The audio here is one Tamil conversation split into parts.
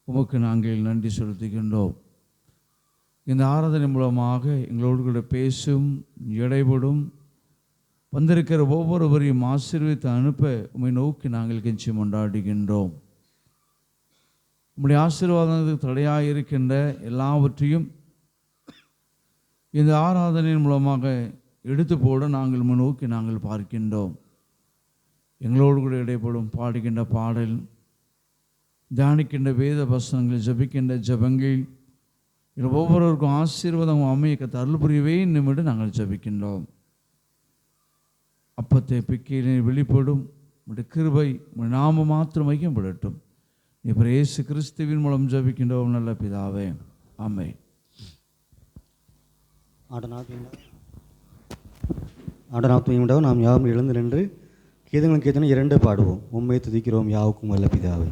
உமக்கு நாங்கள் நன்றி செலுத்துகின்றோம். இந்த ஆராதனை மூலமாக எங்களோடு கூட பேசும், இடைபடும், வந்திருக்கிற ஒவ்வொருவரையும் ஆசீர்வதித்து அனுப்ப உம்மை நோக்கி நாங்கள் கெஞ்சி கொண்டாடுகின்றோம். உம்முடைய ஆசீர்வாதத்துக்கு தடையாக இருக்கின்ற எல்லாவற்றையும் இந்த ஆராதனையின் மூலமாக எடுத்து போட நாங்கள் முன்னோக்கி நாங்கள் பார்க்கின்றோம். எங்களோடு கூட இடைப்படும் பாடுகின்ற பாடல், தியானிக்கின்ற வேத வசனங்கள், ஜபிக்கின்ற ஜபங்கள் ஒவ்வொருவருக்கும் ஆசீர்வாதம் அமைய அருள் புரியவே நிமிடம் நாங்கள் ஜபிக்கின்றோம். அப்பத்தை பிக்கையிலே வெளிப்படும் உடைய கிருபை உடைய நாம மாத்திரம் மையப்படட்டும். இப்போ இயேசு கிறிஸ்துவின் மூலம் ஜபிக்கின்றோம் நல்ல பிதாவே, ஆமென். ஆடனாத்மையுண்டாக நாம் யாவும் எழுந்து நின்று கீதங்களும் கீதனை 2 பாடுவோம். உம்மை துதிக்கிறோம் யாவுக்கும் வல்ல பிதாவே.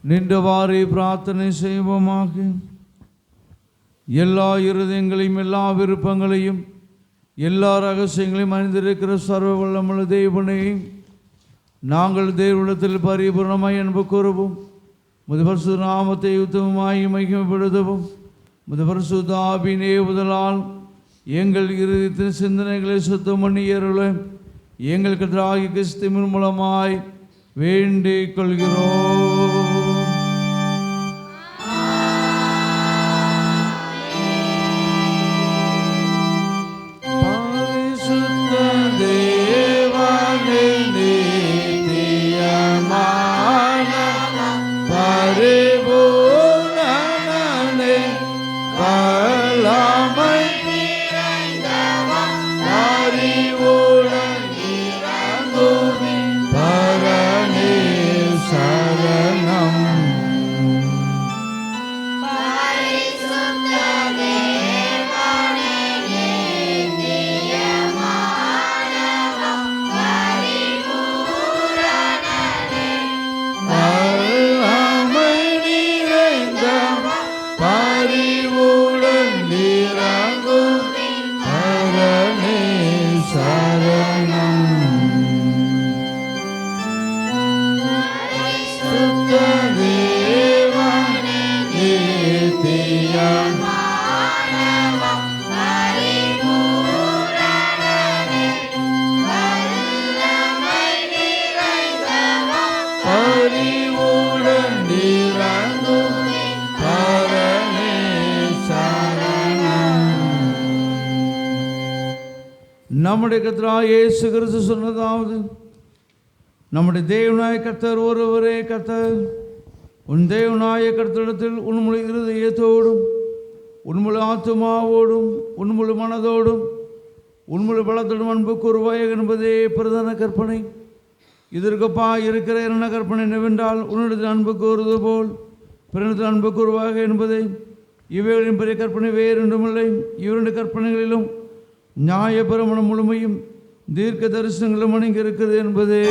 நின்றவாறு பிரார்த்தனை செய்வோமாக. எல்லா இருதயங்களையும், எல்லா விருப்பங்களையும், எல்லா ரகசியங்களையும் அறிந்திருக்கிற சர்வ வல்லமுள்ள தேவனே, நாங்கள் தேவனிடத்தில் பரிபூர்ணமாய் அன்பு கூறுவோம். உமது பரிசுத்த நாமத்தை உத்தமமாய் மகிமைப்படுத்தவும் உமது பரிசுத்த ஆவியின் ஏவுதலால் எங்கள் இருதயத்தின் சிந்தனைகளை சுத்தம் பண்ணி அருள எங்கள் கர்த்தராகிய கிறிஸ்துவின் மூலமாய் வேண்டிக் கொள்கிறோம். Para தேவனே நித்திய பரிவுடன் இறங்கும் பரனே சரணம். நம்முடைய கர்த்தராகிய இயேசு கிறிஸ்து சொன்னதாவது, நம்முடைய தேவனாய கர்த்தர் ஒருவரே கர்த்தர். உன் தேவனாய கர்த்தரிடத்தில் உன் முழு இருதயத்தோடும் உன் முழு ஆத்துமாவோடும் உன் முழு மனதோடும் உன் முழு பலத்தோடும் அன்பு கூறுவாய் என்பதே பிரதான கற்பனை. இதற்கப்பா இருக்கிற என்ன கற்பனை என்னவென்றால், உன்னிடத்தில் அன்பு கூறுவது போல் பிறனிடத்தில் அன்பு கூறுவாக என்பதை. இவைகளின் பெரிய கற்பனை வேறொன்றுமில்லை. இவருடைய கற்பனைகளிலும் நியாய பிரமாணம் முழுமையும் தீர்க்க தரிசனங்களும் அடங்கி இருக்கிறது என்பதே.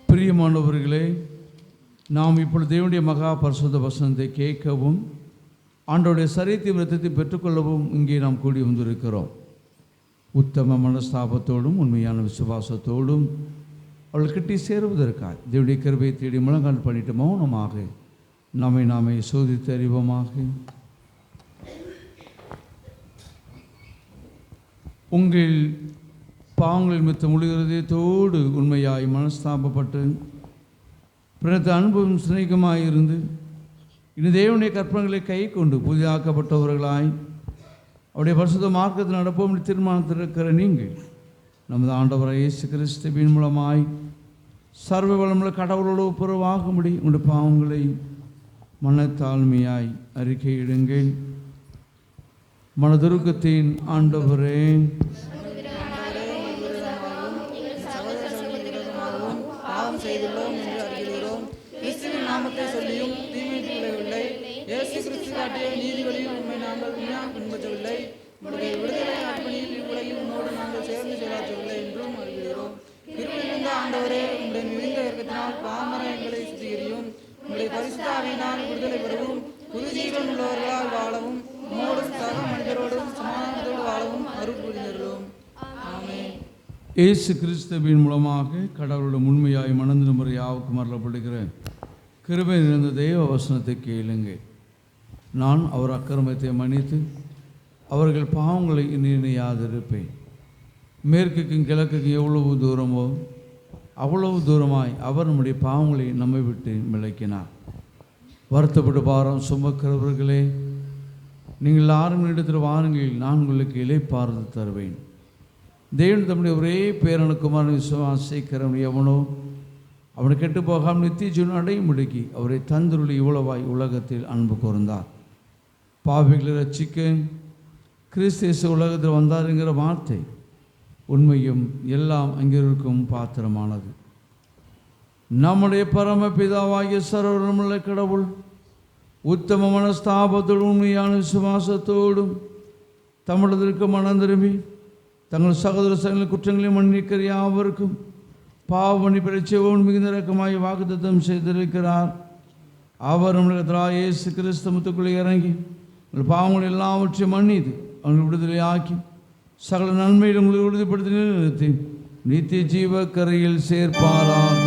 பிரியமானவர்களே, நாம் இப்பொழுது தேவனுடைய மகா பரிசுத்த வசனத்தை கேட்கவும் ஆண்டவருடைய சரீரத்தையும் இரத்தத்தை பெற்றுக்கொள்ளவும் இங்கே நாம் கூடி வந்திருக்கிறோம். உத்தம மனஸ்தாபத்தோடும் உண்மையான விசுவாசத்தோடும் அவள் கிட்டி சேருவதற்காக தேவனுடைய கிருபையை தேடி முழங்கால் பண்ணிட்டு மௌனமாக நாமே சோதித்து அறிவோமாக. உங்கள் பாவங்களில் மித்த முழு இதயத்தோடு உண்மையாய் மனஸ்தாபப்பட்டு பிறத்த அன்பும் சிநேகமாயிருந்து இனி தேவனுடைய கற்பனைகளை கை கொண்டு புதிதாக்கப்பட்டவர்களாய் அவருடைய பரிசுத்த மார்க்கத்தில் நடப்போம் தீர்மானத்தில் இருக்கிற நீங்கள் நமது ஆண்டவராகிய இயேசு கிறிஸ்துவின் மூலமாய் சர்வ வளமுள்ள கடவுளோடு ஒப்புரவாகும்படி உங்களுடைய பாவங்களை மனத்தாழ்மையாய் அறிக்கையிடுங்கள். மனதுருக்கத்தின் ஆண்டவரே, பாவம் செய்துள்ளோம் என்று அறிகிறோம். கிறிஸ்துவின் நாமத்தை சொல்லியும் தீமை விளைவில்லை. இயேசு கிறிஸ்து காட்டிய நீதி வழியில் உண்மை நாங்கள் பின்பற்றவில்லை. உங்களுடைய விடுதலை அர்ப்பணியில் இவ்வுலகில் உன்னோடு நாங்கள் சேர்ந்து செயலாற்றவில்லை என்றும் அறிகிறோம். கிருபையிலிருந்த ஆண்டவரே, உங்களுடைய மிகுந்த இறக்கத்தினால் பாவமர எங்களை சுத்திகரியும். உங்களுடைய பரிசுத்த ஆவியினால் விடுதலை பெறவும் புது ஜீவன் உள்ளவர்களால் வாழவும் உம்மோடும் சக மனிதரோடும் சமாதானத்தோடு வாழவும் அருள் புரிந்தருளும். ஆமென். இயேசு கிறிஸ்துவின் மூலமாக கடவுளோட உண்மையாய் மனந்தின முறை யாவுக்கும் அருளப்படுகிற கிருபை நிறைந்த தெய்வ வசனத்தை கேளுங்கள். நான் அவர் அக்கிரமத்தை மன்னித்து அவர்கள் பாவங்களை நினையாதிருப்பேன். மேற்குக்கும் கிழக்குக்கும் எவ்வளவு தூரமோ அவ்வளவு தூரமாய் அவர் நம்முடைய பாவங்களை நம்மை விட்டு விலக்கினார். வருத்தப்பட்டு பாரம் சுமக்கிறவர்களே, நீங்கள் யாரும் இடத்தில் வாருங்கள், நான் உங்களுக்கு இளைப்பாறுதல் தருவேன். தேவன் தம்முடைய ஒரே பேரனுக்குமார் விசுவாசிக்கிறவன் எவனோ அவனை கெட்டு போகாமல் நித்திய ஜீவன் அடையும் முடுக்கி அவரை தந்துருளி இவ்வளவாய் உலகத்தில் அன்பு கூர்ந்தார். பாவிகளை ரட்சிக்க கிறிஸ்து உலகத்தில் வந்தாருங்கிற வார்த்தை உண்மையும் எல்லாம் அங்கிருக்கும் பாத்திரமானது. நம்முடைய பரமபிதாவாகிய சர்வமுள்ள கடவுள் உத்தம மனஸ்தாபத்தோடும் உண்மையான விசுவாசத்தோடும் தமிழதற்கு மனம் திரும்பி தங்கள் சகோதர சகல குற்றங்களையும் மன்னிக்கிற யாவருக்கும் பாவ மன்னிப்பை செய்வோம் மிகுந்த இரக்கமாய் வாக்குத்தத்தம் செய்திருக்கிறார். அவர் நம்முடைய இயேசு கிறிஸ்துவுக்குள்ளே இறங்கி உங்கள் பாவங்கள் எல்லாவற்றையும் மன்னித்து அவங்களை விடுதலை ஆக்கி சகல நன்மையில் உங்களை உறுதிப்படுத்தி நிறுத்தி நித்திய ஜீவ கரையில் சேர்ப்பாராக.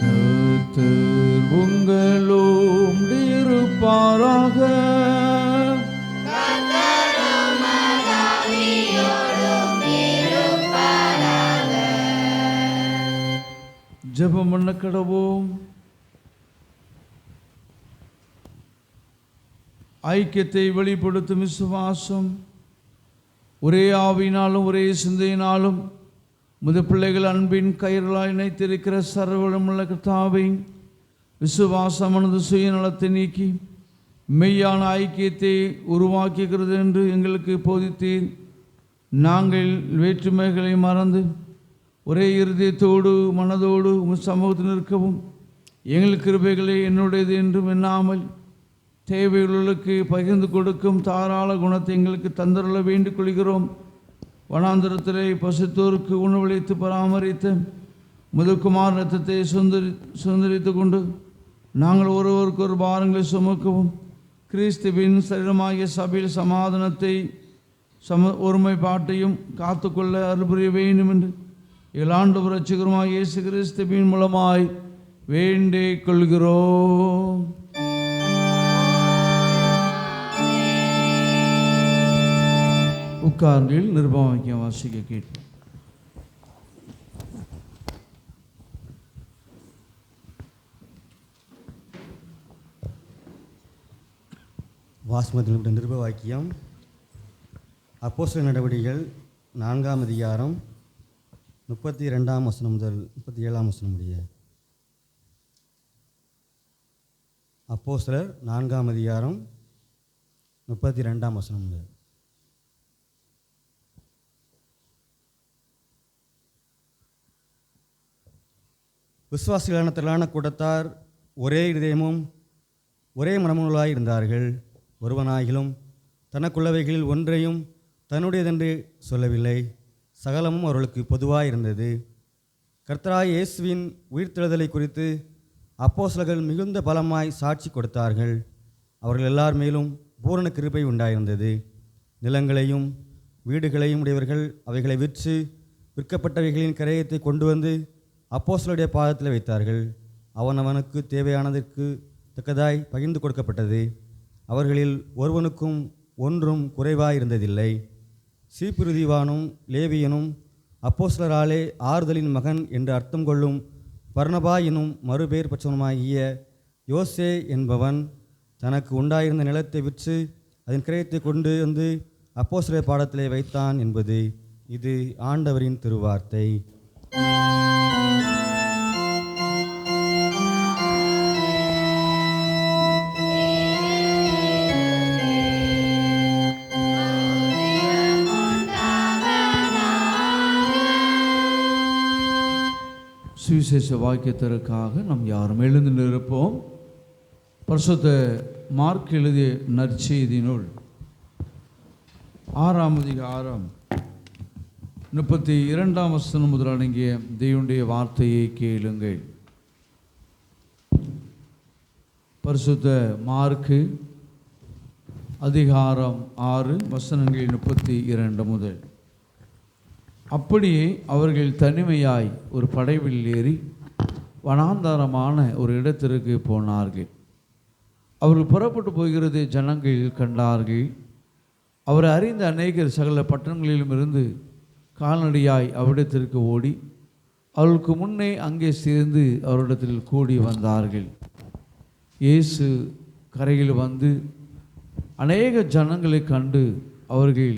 கர்த்தர் உங்களோடு இருப்பாராக. ஜெபம் பண்ண கடவோம். ஐக்கியத்தை வெளிப்படுத்தும் விசுவாசம் ஒரே ஆவியினாலும் ஒரே சிந்தையினாலும் முது பிள்ளைகள் அன்பின் கயிறுகளாய் இணைத்திருக்கிற சர்வவல்லமையுள்ள கர்த்தாவை விசுவாசமானது சுயநலத்தை நீக்கி மெய்யான ஐக்கியத்தை உருவாக்குகிறது என்று எங்களுக்கு போதித்தீர். நாங்கள் வேற்றுமைகளை மறந்து ஒரே இருதயத்தோடு மனதோடு உம் சமூகத்தில் நிற்கவும் எங்கள் கிருபைகளை என்னுடையது என்றும் எண்ணாமல் தேவையுள்ளவர்களுக்கு பகிர்ந்து கொடுக்கும் தாராள குணத்தை எங்களுக்கு தந்தருள வேண்டிக் கொள்கிறோம். வனாந்தரத்திலே பசித்தோருக்கு உணவளித்து பராமரித்த முதுகுமார் ரத்தத்தை சுதந்திரித்து கொண்டு நாங்கள் ஒருவருக்கு ஒரு பாரங்களை சுமக்கவும் கிறிஸ்துவின் சரீரமாகிய சபையில் சமாதானத்தை ஒருமைப்பாட்டையும் காத்துக்கொள்ள அருள் புரிய வேண்டும் என்று ஆண்டவர் இரட்சகருமாகிய இயேசு கிறிஸ்துவின் மூலமாய் வேண்டிக் கொள்கிறோம். உட்கார்ந்தில் நிருபவாக்கியம் வாசிக்க கேட்போம். வாசமத்தில் நிருபவாக்கியம் அப்போஸ்தலர் நடவடிக்கைகள் 4ஆம் அதிகாரம் 32ஆம் வசனம் முதல் 37ஆம் வசனம் முடிய. அப்போஸ்தலர் 4ஆம் அதிகாரம் 32ஆம் வசனம் முதல். விசுவாசிகளான திரளான கூட்டத்தார் ஒரே இதயமும் ஒரே மனமுள்ளவர்களாய் இருந்தார்கள். ஒருவனாகிலும் தனக்குள்ளவைகளில் ஒன்றையும் தன்னுடையதென்று சொல்லவில்லை. சகலமும் அவர்களுக்கு பொதுவாக இருந்தது. கர்த்தராகிய இயேசுவின் உயிர்த்தெழுதலை குறித்து அப்போஸ்தலர்கள் மிகுந்த பலமாய் சாட்சி கொடுத்தார்கள். அவர்கள் எல்லார் மேலும் பூரண கிருபை உண்டாயிருந்தது. நிலங்களையும் வீடுகளையும் உடையவர்கள் அவைகளை விற்று விற்கப்பட்டவைகளின் கிரயத்தை கொண்டு வந்து அப்போஸ்தலருடைய பாதத்தில் வைத்தார்கள். அவனவனுக்கு தேவையானதற்கு தக்கதாய் பகிர்ந்து கொடுக்கப்பட்டது. அவர்களில் ஒருவனுக்கும் ஒன்றும் குறைவாயிருந்ததில்லை. சீப்புருதிவானும் லேவியனும் அப்போஸ்தலராலே ஆறுதலின் மகன் என்று அர்த்தம் கொள்ளும் பர்னபா எனும் மறுபேர் பெற்றவனுமாகிய யோசே என்பவன் தனக்கு உண்டாயிருந்த நிலத்தை விற்று அதன் கிரயத்தை கொண்டு வந்து அப்போஸ்தலர் பாதத்திலே வைத்தான் என்பது. இது ஆண்டவரின் திருவார்த்தை. சுவிசேஷ வாக்கியத்திற்காக நாம் யாரும் எழுந்து நிற்போம். பரிசுத்த மார்க் எழுதிய நற்செய்தியினுள் 6ஆம் அதிகாரம் 32ஆம் வசனம் முதல் அடங்கிய தேவனுடைய வார்த்தையை கேளுங்கள். பரிசுத்த மார்க்கு அதிகாரம் 6 வசனங்கள் 32 முதல். அப்படியே அவர்கள் தனிமையாய் ஒரு படவில் ஏறி வனாந்தரமான ஒரு இடத்திற்கு போனார்கள். அவர்கள் புறப்பட்டு போகிறது ஜனங்கள் கண்டார்கள். அவரை அறிந்த அநேகர் சகல பட்டணங்களிலும் இருந்து கால்நடையாய் அவ்விடத்திற்கு ஓடி அவர்களுக்கு முன்னே அங்கே சேர்ந்து அவரிடத்தில் கூடி வந்தார்கள். இயேசு கரையில் வந்து அநேக ஜனங்களை கண்டு அவர்கள்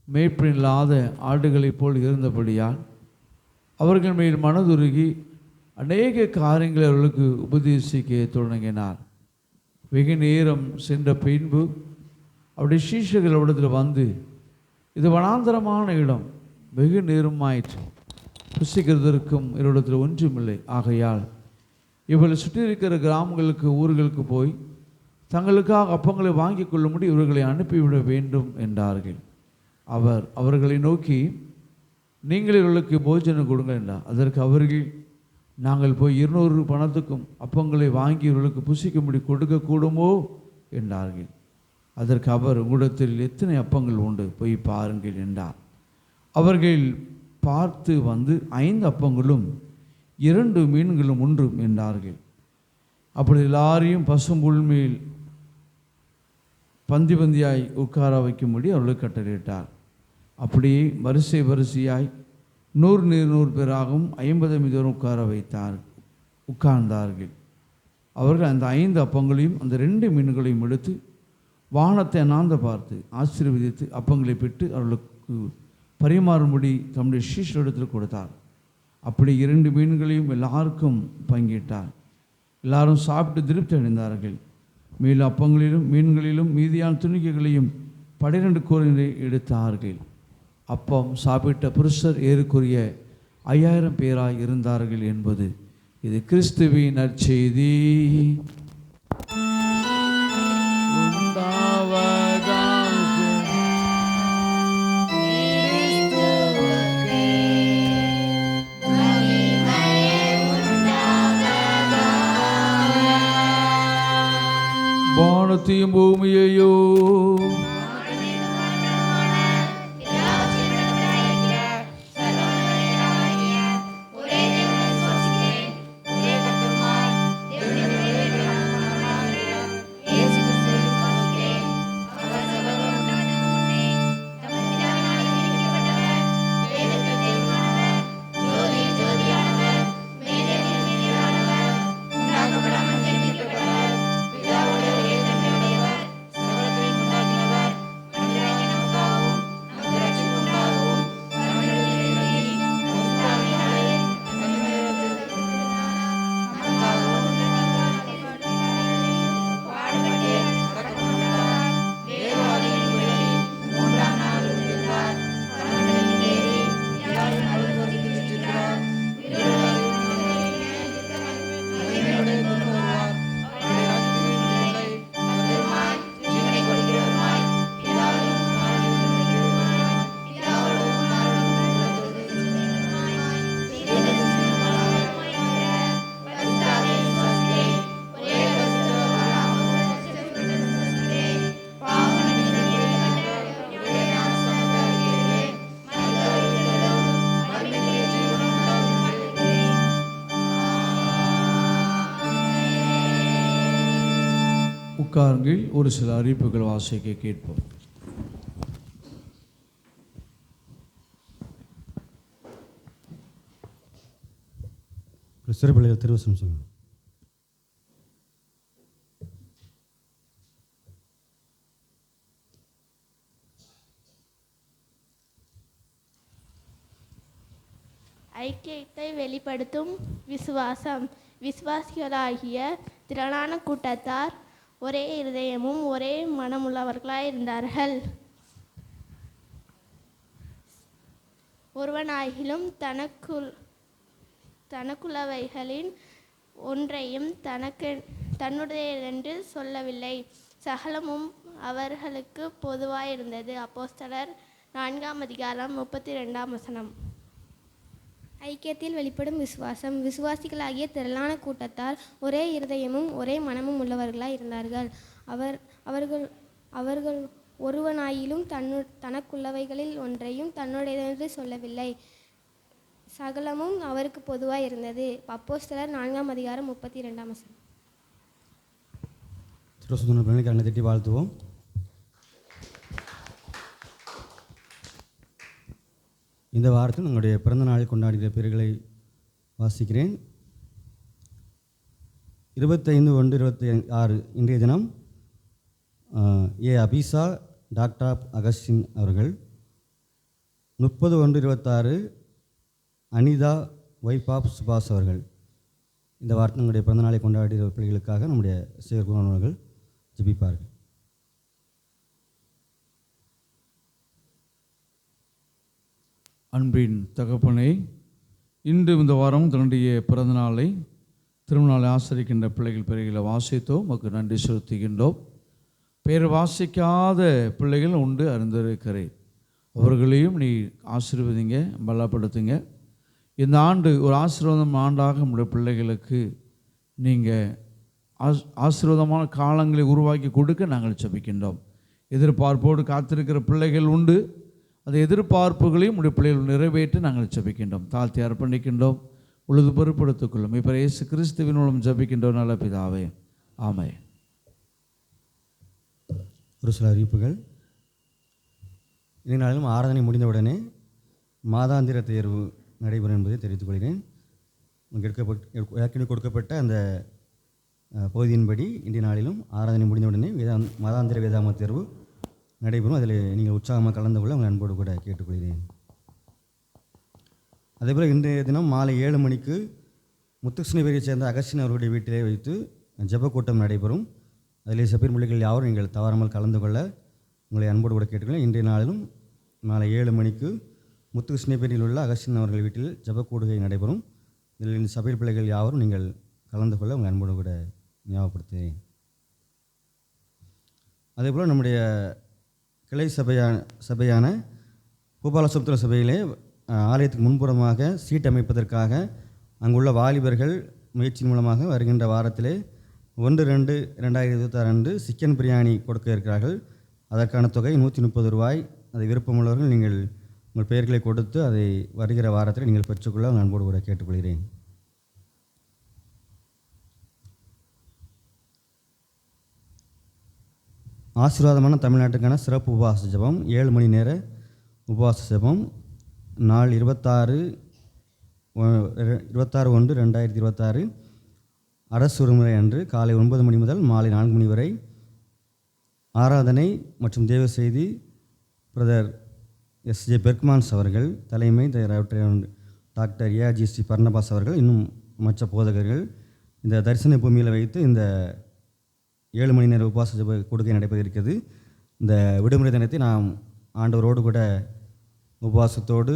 மேய்ப்பனில்லாத ஆடுகளைப் போல் இருந்தபடியால் அவர்கள் மேல் மனதுருகி அநேக காரியங்களை அவர்களுக்கு உபதேசிக்க தொடங்கினார். வெகு நேரம் சென்ற பின்பு அவருடைய சீஷர்கள் அவரிடத்தில் வந்து, இது வனாந்தரமான இடம், வெகு நேரமாயிற்று, புசிக்கிறதற்கும் இவரிடத்தில் ஒன்றுமில்லை. ஆகையால் இவர்கள் சுற்றி இருக்கிற கிராமங்களுக்கு ஊர்களுக்கு போய் தங்களுக்காக அப்பங்களை வாங்கி கொள்ளும்படி இவர்களை அனுப்பிவிட வேண்டும் என்றார்கள். அவர் அவர்களை நோக்கி, நீங்கள் இவர்களுக்கு போஜனம் கொடுங்கள் என்றார். அதற்கு அவர்கள், நாங்கள் போய் 200 பணத்துக்கும் அப்பங்களை வாங்கி இவர்களுக்கு புசிக்கும்படி கொடுக்கக்கூடுமோ என்றார்கள். அதற்கு அவர், உங்களிடத்தில் எத்தனை அப்பங்கள் உண்டு, போய் பாருங்கள் என்றார். அவர்கள் பார்த்து வந்து 5 அப்பங்களும் 2 மீன்களும் உண்டும் என்றார்கள். அப்படி எல்லாரையும் பசும்புல் மேல் பந்தி பந்தியாய் உட்கார வைக்கும்படி அவர்களுக்கு கட்டளையிட்டார். அப்படியே வரிசை வரிசையாய் 100 பேராகவும் 50 மீதரும் உட்கார்ந்தார்கள். அவர்கள் அந்த 5 அப்பங்களையும் அந்த 2 மீன்களையும் எடுத்து வானத்தை அண்ணாந்து பார்த்து ஆசீர்வதித்து அப்பங்களை பெற்று அவர்களுக்கு பரிமாறும்படி தம்முடைய சீஷரிடத்தில் கொடுத்தார். அப்படி 2 மீன்களையும் எல்லாருக்கும் பங்கிட்டார். எல்லாரும் சாப்பிட்டு திருப்தி அடைந்தார்கள். மேல் அப்பங்களிலும் மீன்களிலும் மீதியான துணிக்கைகளையும் 12 கோலினை எடுத்தார்கள். அப்பம் சாப்பிட்ட புருஷர் ஏறக்குறைய 5000 பேராய் இருந்தார்கள் என்பது இது கிறிஸ்துவின் நற்செய்தி. வானத்தையும் பூமியையோ உட்காருங்கள். ஒரு சில அறிவிப்புகள் வாசிக்க கேட்போம். சிறு பிள்ளைகள் திருவசனம் சொல்லுங்கள். ஐக்கியத்தை வெளிப்படுத்தும் விசுவாசம். விசுவாசிகளாகிய திரளான கூட்டத்தார் ஒரே இருதயமும் ஒரே மனமுள்ளவர்களாயிருந்தார்கள். ஒருவனாகிலும் தனக்குள்ளவைகளின் ஒன்றையும் தன்னுடையதென்று சொல்லவில்லை. சகலமும் அவர்களுக்கு பொதுவாயிருந்தது. அப்போஸ்தலர் 4:32. ஐக்கியத்தில் வெளிப்படும் விசுவாசம். விசுவாசிகளாகிய திரளான கூட்டத்தார் ஒரே இருதயமும் ஒரே மனமும் உள்ளவர்களாய் இருந்தார்கள். அவர்கள் ஒருவனாயிலும் தனக்குள்ளவைகளில் ஒன்றையும் தன்னுடையதென்று சொல்லவில்லை. சகலமும் அவருக்கு பொதுவாய் இருந்தது. அப்போஸ்தலர் 4:32. திருவசனம் பிள்ளைகளை திட்டி வாழ்த்துவோம். இந்த வாரத்தில் உங்களுடைய பிறந்த நாளில் கொண்டாடுகிற பேர்களை வாசிக்கிறேன். 25/1/26 இன்றைய தினம் அபிசா டாக்டர் அகஸ்டின் அவர்கள். 30/1/26 அனிதா ஒய்ஃப் ஆஃப் சுபாஷ் அவர்கள். இந்த வாரத்தில் நம்முடைய பிறந்த நாளை கொண்டாடுகிற பிள்ளைகளுக்காக நம்முடைய செயற்குணர்கள் ஜெபிப்பார்கள். அன்பின் தகப்பனே, இன்று இந்த வாரம் தன்னுடைய பிறந்த நாளை திருநாளை ஆசரிக்கின்ற பிள்ளைகள் பெயர்களை வாசித்தோம். உமக்கு நன்றி செலுத்துகின்றோம். பெயர் வாசிக்காத பிள்ளைகள் உண்டு அறிந்திருக்கிறேன். அவர்களையும் நீ ஆசீர்வதிங்க, பலப்படுத்துங்க. இந்த ஆண்டு ஒரு ஆசீர்வாதம் ஆண்டாக நம்முடைய பிள்ளைகளுக்கு நீங்கள் ஆசீர்வாதமான காலங்களை உருவாக்கி கொடுக்க நாங்கள் ஜெபிக்கின்றோம். எதிர்பார்ப்போடு காத்திருக்கிற பிள்ளைகள் உண்டு. அந்த எதிர்பார்ப்புகளையும் உடைய பிள்ளைகள் நிறைவேற்றி நாங்கள் ஜெபிக்கின்றோம். தாழ்த்தி அர்ப்பணிக்கின்றோம். உழுது பொறுப்படுத்திக் கொள்ளும். இப்போ இயேசு கிறிஸ்துவின் மூலம் ஜெபிக்கின்றோம் நல்ல பிதாவே, ஆமென். ஒரு சில அறிவிப்புகள். இதனாலும் ஆராதனை முடிந்தவுடனே மாதாந்திர தேர்வு நடைபெறும் என்பதை தெரிவித்துக் கொள்கிறேன். ஏற்கனவே கொடுக்கப்பட்ட அந்த பகுதியின்படி இன்றைய நாளிலும் ஆராதனை முடிந்தவுடனே மாதாந்திர வேதாம தேர்வு நடைபெறும். அதில் நீங்கள் உற்சாகமாக கலந்து கொள்ள உங்கள் அன்போடு கூட கேட்டுக்கொள்கிறேன். அதேபோல் இன்றைய தினம் மாலை 7 மணிக்கு முத்துகிருஷ்ணகிரியை சேர்ந்த அகஸ்டின் அவர்களுடைய வீட்டிலே வைத்து ஜெப கூட்டம் நடைபெறும். அதிலே சபையின் பிள்ளைகள் யாவரும் நீங்கள் தவறாமல் கலந்து கொள்ள உங்களை அன்போடு கூட கேட்டுக்கொள்ள. இன்றைய நாளிலும் மாலை 7 மணிக்கு முத்துகிருஷ்ணபேரியில் உள்ள அகஸ்டின் அவர்கள் வீட்டில் ஜெப கூடுகை நடைபெறும். இதில் இந்த சபையின் பிள்ளைகள் யாவரும் நீங்கள் கலந்து கொள்ள உங்கள் அன்போடு கூட ஞாபகப்படுத்துகிறேன். அதேபோல் நம்முடைய கிளை சபையான பூபாலசுத்திர சபையிலே ஆலயத்துக்கு முன்புறமாக சீட் அமைப்பதற்காக அங்குள்ள வாலிபர்கள் முயற்சியின் மூலமாக வருகின்ற வாரத்திலே 1/2/2026 அன்று சிக்கன் பிரியாணி கொடுக்க இருக்கிறார்கள். அதற்கான தொகை 130 ரூபாய். அதை விருப்பமுள்ளவர்கள் நீங்கள் உங்கள் பெயர்களை கொடுத்து அதை வருகிற வாரத்தில் நீங்கள் பெற்றுக்கொள்ள நான் அன்போடு கூட கேட்டுக்கொள்கிறேன். ஆசீர்வாதமான தமிழ்நாட்டுக்கான சிறப்பு உபவாச ஜெபம் 7 மணி நேர உபவாச ஜெபம் நாள் 26/1/2026 அரசு விடுமுறை அன்று காலை 9 மணி முதல் மாலை 4 மணி வரை ஆராதனை மற்றும் தேவ செய்தி பிரதர் எஸ்ஜே பெர்க்மான்ஸ் அவர்கள் தலைமை, டாக்டர் ஏஆர்ஜிசி பர்னபாஸ் அவர்கள் இன்னும் மற்ற போதகர்கள் இந்த தரிசன பூமியில் வைத்து இந்த 7 மணி நேர உபவாச ஜெப கொடுக்கை நடைபெற இருக்கிறது. இந்த விடுமுறை தினத்தை நாம் ஆண்டவரோடு கூட உபவாசத்தோடு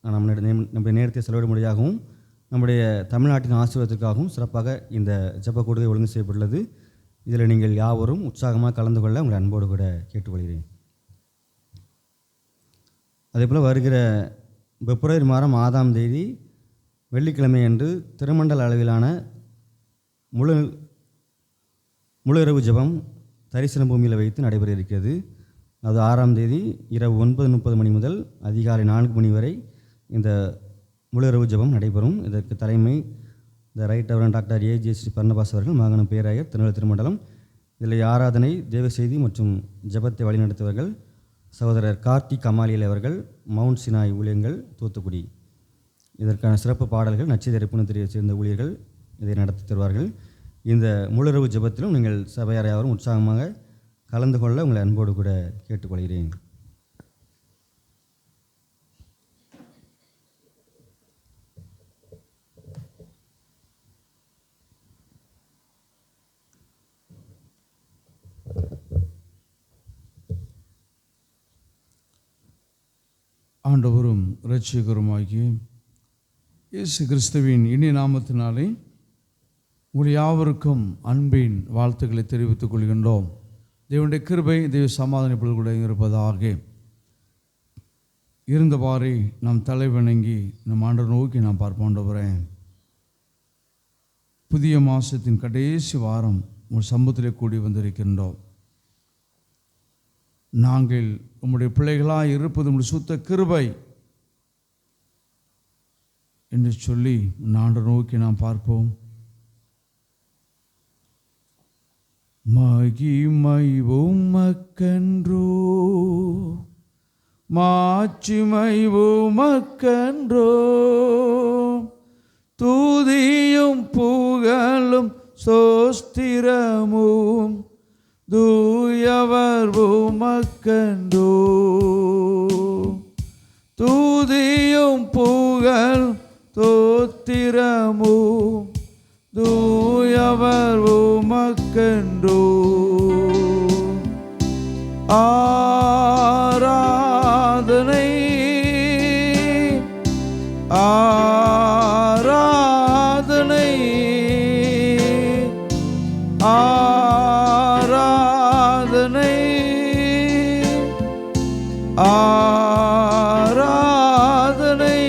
நம்முடைய நேரத்தை செலவிடும்படியாகவும் நம்முடைய தமிழ்நாட்டின் ஆசீர்வாதத்திற்காகவும் சிறப்பாக இந்த ஜெப கொடுக்கை ஒழுங்கு செய்யப்பட்டுள்ளது. இதில் நீங்கள் யாவரும் உற்சாகமாக கலந்து கொள்ள உங்களை அன்போடு கூட கேட்டுக்கொள்கிறேன். அதேபோல் வருகிற பிப்ரவரி மாதம் 6ஆம் தேதி வெள்ளிக்கிழமை அன்று திருமண்டல அளவிலான முழு இரவு ஜெபம் தரிசன பூமியில் வைத்து நடைபெற இருக்கிறது. அது 6ஆம் தேதி இரவு 9:30 மணி முதல் அதிகாலை 4 மணி வரை இந்த முழு இரவு ஜெபம் நடைபெறும். இதற்கு தலைமை இந்த ரைட் ரெவரண்ட் டாக்டர் ஏஜிஎஸ்டி பர்னபாஸ் அவர்கள், மாகாணம் பேராயர், திருநெல்வேலி திருமண்டலம். இதில் ஆராதனை, தேவ செய்தி மற்றும் ஜெபத்தை வழிநடத்துவர்கள் சகோதரர் கார்த்திக் கமாலியல் அவர்கள், மவுண்ட் சினாய் ஊழியங்கள், தூத்துக்குடி. இதற்கான சிறப்பு பாடல்கள் நட்சத்திர புனத்திரியை சேர்ந்த ஊழியர்கள் இதை நடத்தி தருவார்கள். இந்த முழுரவு ஜெபத்திலும் நீங்கள் சபையார் யாவரும் உற்சாகமாக கலந்து கொள்ள உங்களை அன்போடு கூட கேட்டுக்கொள்கிறேன். ஆண்டவரும் இரட்சகருமாகிய இயேசு கிறிஸ்துவின் இனிய நாமத்தினாலே உங்கள் யாவருக்கும் அன்பின் வாழ்த்துக்களை தெரிவித்துக் கொள்கின்றோம். தேவனுடைய கிருபை, தெய்வ சமாதான கூட இருப்பதாக. இருந்தவாறே நாம் தலை வணங்கி நம் ஆண்டவர் நோக்கி நாம் பார்ப்போன்றவரேன். புதிய மாதத்தின் கடைசி வாரம் உங்கள் சமூகத்திலே கூடி வந்திருக்கின்றோம். நாங்கள் உம்முடைய பிள்ளைகளாக இருப்பது உம்முடைய சுத்த கிருபை என்று சொல்லி ஆண்டவர் நோக்கி நாம் பார்ப்போம். மகிமை உமக்கன்றோ, மாட்சிமை உமக்கன்றோ, துதியும் புகழும் ஸ்தோத்திரமும் தூயவர் உமக்கன்றோ, துதியும் புகழ் ஸ்தோத்திரமும் தூயவர் உமக்கன்றோ. ஆராதனை ஆராதனை ஆராதனை ஆராதனை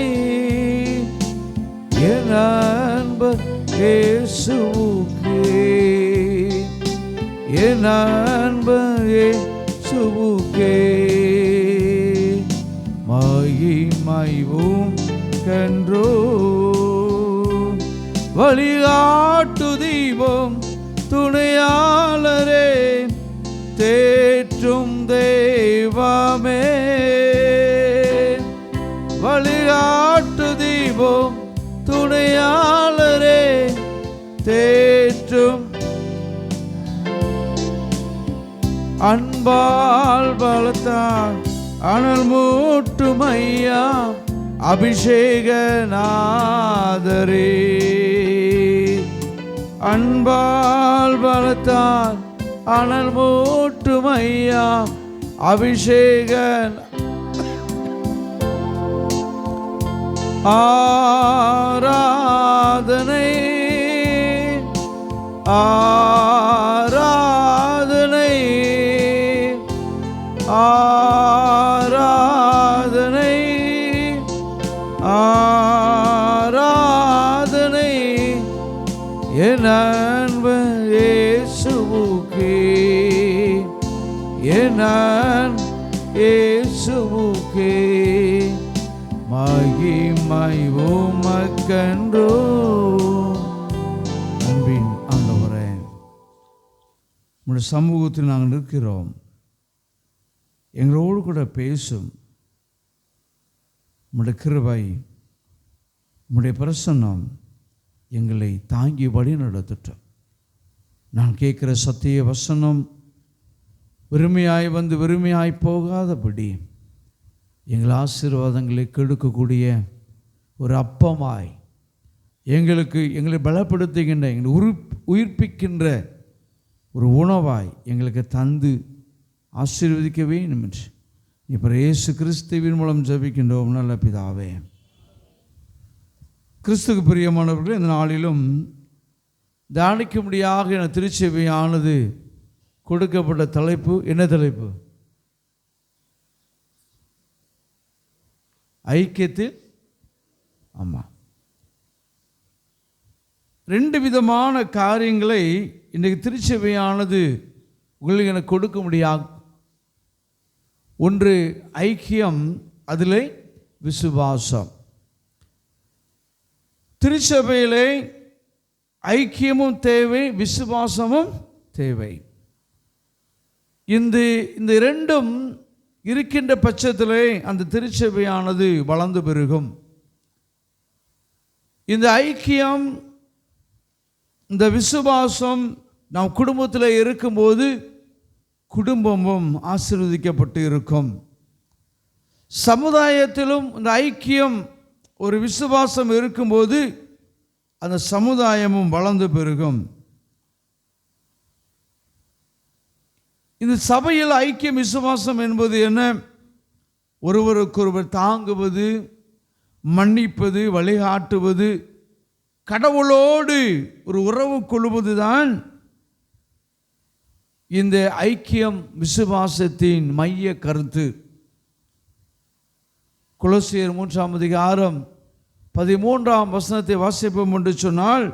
என் அன்பர் இயேசுவுக்கே, என் அன்பர் இயேசுவுக்கே. மகிமை உமக்கன்றோ, வழிகாட்டு தீபம் துணையாளரே, தேற்றும் தெய்வமே. வழிகாட்டு தீபம் துணையாளரே, தேற்றும் அன்பால் பலத்தால் அனல் மூட்டும் ஐயா அபிஷேகநாதரே. அன்பால் பலத்தால் அனல் மூட்டும் ஐயா அபிஷேக ஆராதனை ஆராதனை ஆராதனை ஆராதனை என் அன்பு இயேசுவுக்கே என் அன்பு இயேசுவுக்கே மகிமை உமக்கன்றோ. அன்பின் ஆண்டவரே, உம்முடைய சமூகத்தில் நாங்கள் நிற்கிறோம். எங்களோடு கூட பேசும் உம்முடைய கிருபை, உம்முடைய பிரசன்னம் எங்களை தாங்கி வழி நடத்தட்டும். நான் கேட்குற சத்திய வசனம் வெறுமையாய் வந்து வெறுமையாய் போகாதபடி எங்கள் ஆசீர்வாதங்களை கெடுக்கக்கூடிய ஒரு அப்பமாய் எங்களை பலப்படுத்துகின்ற, எங்களை உயிர்ப்பிக்கின்ற ஒரு உணவாய் எங்களுக்கு தந்து ஆசீர்வதிக்க வேண்டும் என்று இப்போ இயேசு கிறிஸ்துவின் மூலம் ஜெபிக்கின்றோம் நல்ல பிதாவே. கிறிஸ்துக்கு பிரியமானவர்களே, இந்த நாளிலும் தியானிக்கும்படியாக என திருச்சபையானது கொடுக்கப்பட்ட தலைப்பு என்ன தலைப்பு? ஐக்கியத்தில். ஆமாம், 2 விதமான காரியங்களை இன்றைக்கு திருச்சபையானது உங்களுக்கு எனக்கு கொடுக்க முடியாது. ஒன்று ஐக்கியம், அதில் விசுவாசம். திருச்சபையிலே ஐக்கியமும் தேவை, விசுவாசமும் தேவை. இந்த 2ம் இருக்கின்ற பட்சத்திலே அந்த திருச்சபையானது வளர்ந்து பெருகும். இந்த ஐக்கியம், இந்த விசுவாசம் நாம் குடும்பத்தில் இருக்கும்போது குடும்பமும் ஆசீர்வதிக்கப்பட்டு இருக்கும். சமுதாயத்திலும் இந்த ஐக்கியம் ஒரு விசுவாசம் இருக்கும்போது அந்த சமுதாயமும் வளர்ந்து பெருகும். இந்த சபையில் ஐக்கியம் விசுவாசம் என்பது என்ன? ஒருவருக்கொருவர் தாங்குவது, மன்னிப்பது, வழிகாட்டுவது, கடவுளோடு ஒரு உறவு கொள்வது தான் இந்த ஐக்கியம் விசுவாசத்தின் மைய கருத்து. கொலோசியர் 3:13 வாசிப்போம் என்று சொன்னால்,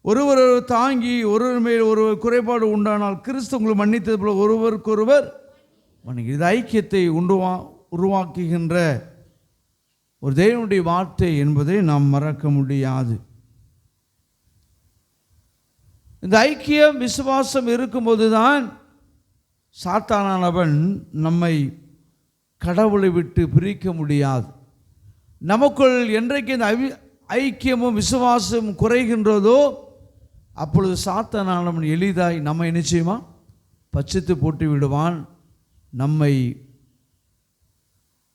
ஒருவர் தாங்கி ஒருவர் மேல் ஒருவர் குறைபாடு உண்டானால் கிறிஸ்து உங்களுக்கு மன்னித்தது போல ஒருவருக்கொருவர் மன்னிக்க. இது ஐக்கியத்தை உருவாக்குகின்ற ஒரு தேவனுடைய வார்த்தை என்பதை நாம் மறக்க முடியாது. இந்த ஐக்கியம் விசுவாசம் இருக்கும்போது தான் சாத்தானானவன் நம்மை கடவுளை விட்டு பிரிக்க முடியாது. நமக்குள் என்றைக்கு இந்த ஐக்கியமும் விசுவாசம் குறைகின்றதோ அப்பொழுது சாத்தானானவன் எளிதாய் நம்மை நிச்சயமா பட்சித்து போட்டு விடுவான்.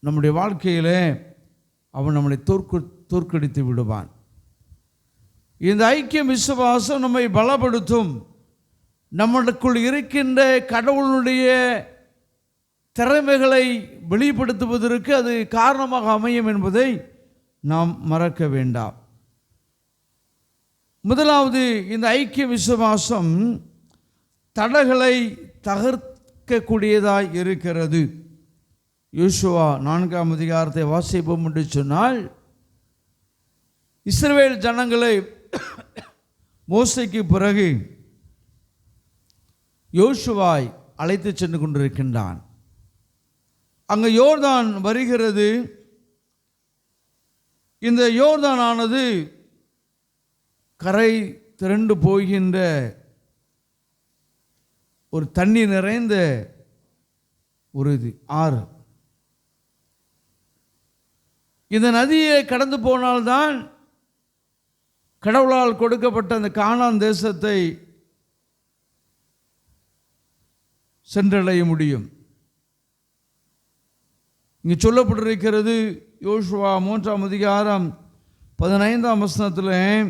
நம்முடைய வாழ்க்கையில் அவன் நம்மளை தோற்கடித்து விடுவான். இந்த ஐக்கியம் விசுவாசம் நம்மை பலப்படுத்தும். நம்மளுக்குள் இருக்கின்ற கடவுளுடைய திறமைகளை வெளிப்படுத்துவதற்கு அது காரணமாக அமையும் என்பதை நாம் மறக்க வேண்டாம். முதலாவது, இந்த ஐக்கிய விசுவாசம் தடைகளை தகர்க்கக்கூடியதாய் இருக்கிறது. யோசுவா 4 வாசிப்போம் என்று சொன்னால், இஸ்ரவேல் ஜனங்களை மோசேக்கு பிறகு யோசுவாய் அழைத்து சென்று கொண்டிருக்கின்றான். அங்கே யோர்தான் வருகிறது. இந்த யோர்தானானது கரை திரண்டு போகின்ற ஒரு தண்ணீர் நிறைந்த ஒரு ஆறு. இந்த நதியை கடந்து போனால்தான் கடவுளால் கொடுக்கப்பட்ட அந்த கானான் தேசத்தை சென்றடைய முடியும். இங்கே சொல்லப்பட்டிருக்கிறது, யோசுவா 3:15